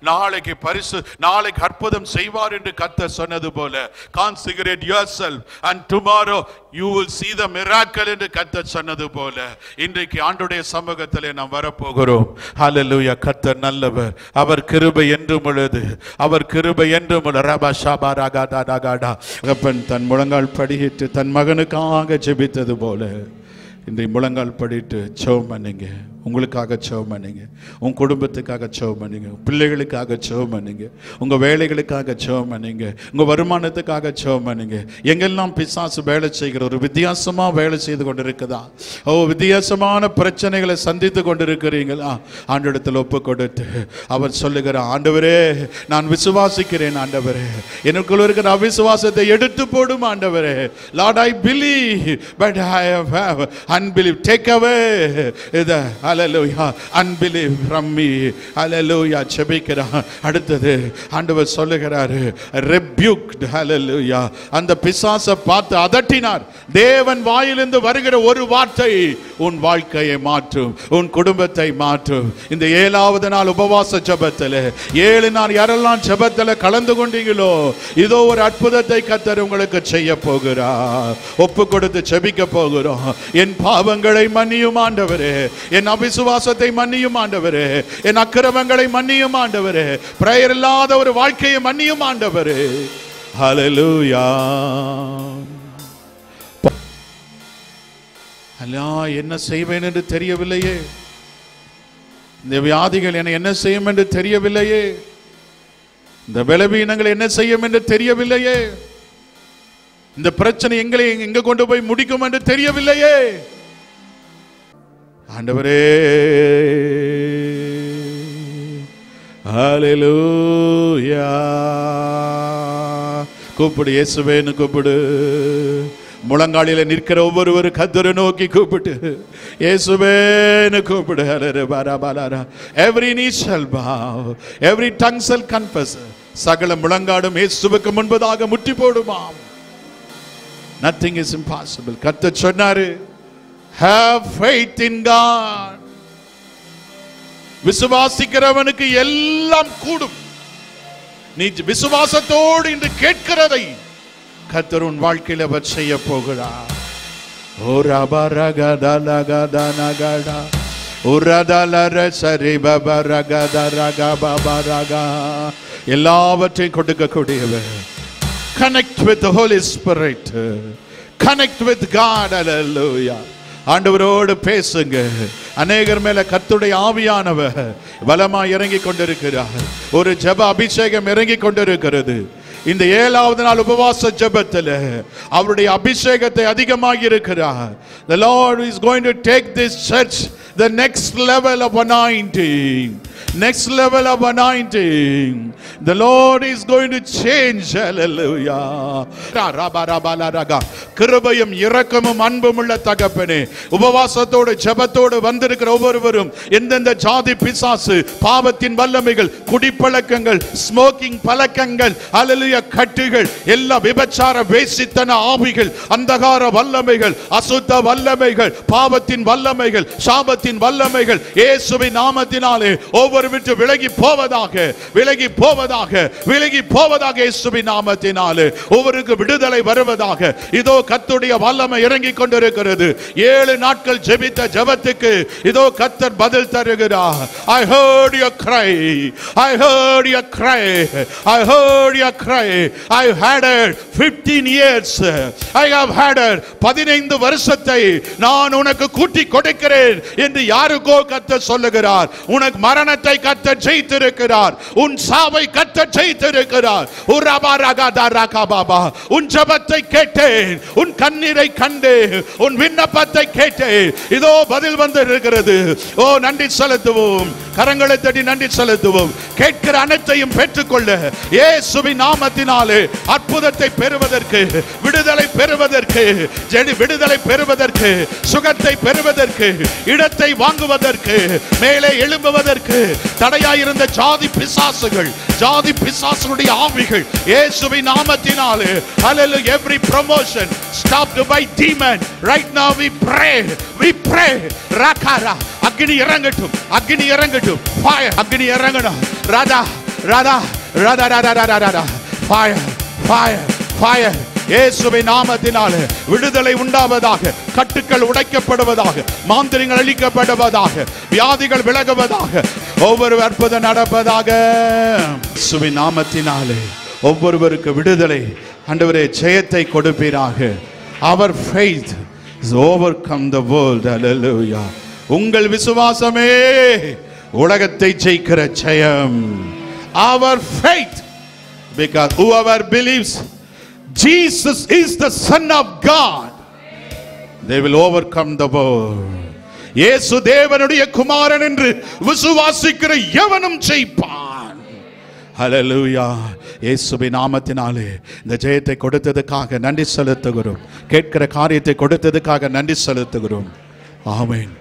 நாளைக்கு பரிசு, நாளைக்கு அற்புதம் செய்வார் என்று கர்த்தர் சொன்னது போல, consecrate yourself and tomorrow you will see the miracle என்று கர்த்தர் சொன்னது போல, இன்றைக்கு ஆண்டவருடைய சமூகத்திலே நாம் வரப்போகிறோம். ஹல்லேலூயா. கர்த்தர் நல்லவர், அவர் கிருபை என்றும் உள்ளது, அவர் கிருபை என்றும் உள்ளது. ரபா ஷபா ரகடா ரகடா. அப்பன் தன் முழங்கால் படியிட்டு தன் மகனுக்காக ஜெபித்தது போல இன்றைய முழங்கால் படிட்டு ஜெபம் பண்ணுங்க. உங்களுக்காக ஜெபம் பண்ணுங்க, உங்க குடும்பத்துக்காக ஜெபம் பண்ணுங்க, பிள்ளைகளுக்காக ஜெபம் பண்ணுங்க, உங்க வேலைகளுக்காக ஜெபம் பண்ணுங்க, உங்க வருமானத்துக்காக ஜெபம் பண்ணுங்க. எங்கெல்லாம் பிசாசு வேலை செய்கிற ஒரு வித்தியாசமா வேலை செய்து கொண்டிருக்குதா? வித்தியாசமான பிரச்சனைகளை சந்தித்து கொண்டிருக்கிறீங்களா? ஆண்டவரிடத்தில் ஒப்பு கொடுத்து அவர் சொல்லுகிற, ஆண்டவரே நான் விசுவாசிக்கிறேன், ஆண்டவரே எனக்குள்ள இருக்கிற அவிசுவாசத்தை எடுத்து போடும் ஆண்டவரே. Lord, I believe but I have unbelief. Take away the hallelujah unbelief from me hallelujah ஜெபிக்கிறான். அடுத்தது ஆண்டவர் சொல்லுகிறாரு rebuked hallelujah அந்த பிசாசை பார்த்து அதட்டினார். தேவன் வாயிலிருந்து வருகிற ஒரு வார்த்தை உன் வாழ்க்கையை மாற்றும், உன் குடும்பத்தை மாற்றும். இந்த 7வது நாள் உபவாச ஜெபத்தில் 7 நாள் யாரெல்லாம் ஜெபத்தில் கலந்து கொண்டீங்களோ இதோ ஒரு அற்புதத்தை கர்த்தர் உங்களுக்கு செய்ய போகிறார். ஒப்பு கொடுத்து ஜெபிக்க போகிறோம். என் பாவங்களை மன்னியும் ஆண்டவரே, என் அவிசுவாசத்தை மன்னியும் ஆண்டவரே, என் அக்கிரமங்களை மன்னியும் ஆண்டவரே, பிரேயர் இல்லாத ஒரு வாழ்க்கையை மன்னியும் ஆண்டவரே. ஹalleluya. அல்லா என்ன செய்வேன் என்று தெரியவில்லையே, இந்த வியாதிகள் என்னை என்ன செய்யும் என்று தெரியவில்லையே, இந்த பலவீனங்கள் என்ன செய்யும் என்று தெரியவில்லையே, இந்த பிரச்சனை எங்களை எங்க கொண்டு போய் முடிக்கும் என்று தெரியவில்லையே. ஆண்டவரே ஹalleluya. கூப்பிடு, இயேசுவேன்னு கூப்பிடு. முழங்காலில நிற்கிற ஒவ்வொருவரும் கர்த்தரை நோக்கி கூப்பிட்டு இயேசுவேன்னு கூப்பிடு. Every knee shall bow, every tongue shall confess. சகல முழங்காடும் இயேசுவுக்கு முன்பதாக முட்டி போடுமாம். Nothing is impossible. கர்த்தர் சொன்னாரு have faith in God. விசுவாசிக்கிறவனுக்கு எல்லாம் கூடும். நீ விசுவாசத்தோடு இன்று கேட்கிறதை கர்த்தர் உன் வாழ்க்கையில அவர் செய்ய போகிறார். ஓ ரபரகதலகதனகடா உரதலர சரிபபரகதரகபபரகா எல்லாவற்றையும் கொடுக்கக்கூடியவர். Connect with the Holy Spirit. Connect with God. Hallelujah. ஆண்டவரோடு பேசுங்க. அநேகர் மேல கர்த்தருடைய ஆவியானவர் பலமா இறங்கி கொண்டிருக்கிறார். ஒரு ஜெப அபிஷேகம் இறங்கி கொண்டிருக்கிறது. இந்த 7வது நாள் உபவாச ஜெபத்தில் அவருடைய அபிஷேகத்தை அதிகமாக இருக்கிறார். The Lord is going to take this church the next level of anointing. Next level of anointing. The Lord is going to change. Hallelujah. கிருபையும் இரக்கமும் அன்பும் உள்ள தகப்பனே, உபவாசத்தோடு ஜெபத்தோடு வந்திருக்கிற ஒவ்வொருவரும் எந்தெந்த ஜாதி பிசாசு, பாவத்தின் வல்லமைகள், குடிப்பழக்கங்கள், ஸ்மோக்கிங் பழக்கங்கள், ஹல்லேலூயா கட்டுகள், எல்லா விபச்சார வேசித்தன ஆவிகள், அந்தகார வல்லமைகள், அசுத்த வல்லமைகள், பாவத்தின் வல்லமைகள், சாபத்தின் வல்லமைகள் இயேசுவின் நாமத்தினாலே ஒவ்வொரு விட்டு விலகி போவதாக, விலகி போவதாக, விலகி போவதாக. இயேசுவின் நாமத்தினாலே ஒவ்வொருக்கு விடுதலை வருவதாக. இதோ கர்த்தருடைய வல்லமை இறங்கி கொண்டிருக்கிறது. 7 நாட்கள் ஜெபித்த ஜெபத்துக்கு இதோ கர்த்தர் பதில் தருகிறார். I heard your cry. I heard your cry. I heard your cry. I had 15 years. I have had 15 வருஷத்தை நான் உனக்கு கூட்டி கொடுக்கிறேன் என்று யாருக்கோ கர்த்தர் சொல்லுகிறார். உனக்கு மரணத்தை கர்த்தர் ஜெயித்திருக்கிறார். உன் சாவை கர்த்தர் ஜெயித்திருக்கிறார். உன் ஜெபத்தை கேட்டேன், உன் கண்ணீரை கண்டேன், உன் விண்ணப்பத்தை கேட்டேன். இதோ பதில் வந்து இருக்கிறது. ஓ நன்றி செலுத்துவோம், கரங்களை தட்டி நன்றி செலுத்துவோம். கேட்கிற அனைத்தையும் பெற்றுக்கொள்ள இயேசுவின் நாமத்தினாலே அற்புதத்தை பெறுவதற்கு, விடுதலை பெறுவதற்கு, விடுதலை பெறுவதற்கு, சுகத்தை பெறுவதற்கு, இடத்தை வாங்குவதற்கு, மேலே எழும்புவதற்கு தடையாயிருந்த ஜாதி பிசாசுகள், ஜாதி பிசாசுடைய ஆவிகள் இயேசுவின் நாமத்தினாலே hallelujah every promotion stopped by demon right now we pray rakara அக்கினி இறங்கட்டும், அக்கினி இறங்கட்டும், fire அக்கினி இறங்கணும். Radha Radha Radha Radha Radha fire fire fire இயேசுவின் நாமத்தினாலே விடுதலை உண்டாவதாக, கட்டுக்கள் உடைக்கப்படுவதாக, மாந்திரங்கள் அழிக்கப்படுவதாக, வியாதிகள் விலகுவதாக, ஒவ்வொரு அற்புதம் நடப்பதாக. இயேசுவின் நாமத்தினாலே ஒவ்வொருவருக்கு விடுதலை ஆண்டவரே ஜெயத்தை கொடுப்பீராக. Our faith is overcome the world. Hallelujah. உங்கள் விசுவாசமே உலகத்தை ஜெயிக்கிற ஜெயம். Our faith, because whoever believes Jesus is the Son of God, they will overcome the world. இயேசு தேவனுடைய குமாரன் என்று விசுவாசிக்கிற எவனும் ஜெயிப்பான். ஹல்லேலூயா. இயேசுவின் நாமத்தினாலே இந்த ஜெயத்தை கொடுத்ததுக்காக நன்றி செலுத்துகிறோம். கேட்கிற காரியத்தை கொடுத்ததுக்காக நன்றி செலுத்துகிறோம். ஆமென்.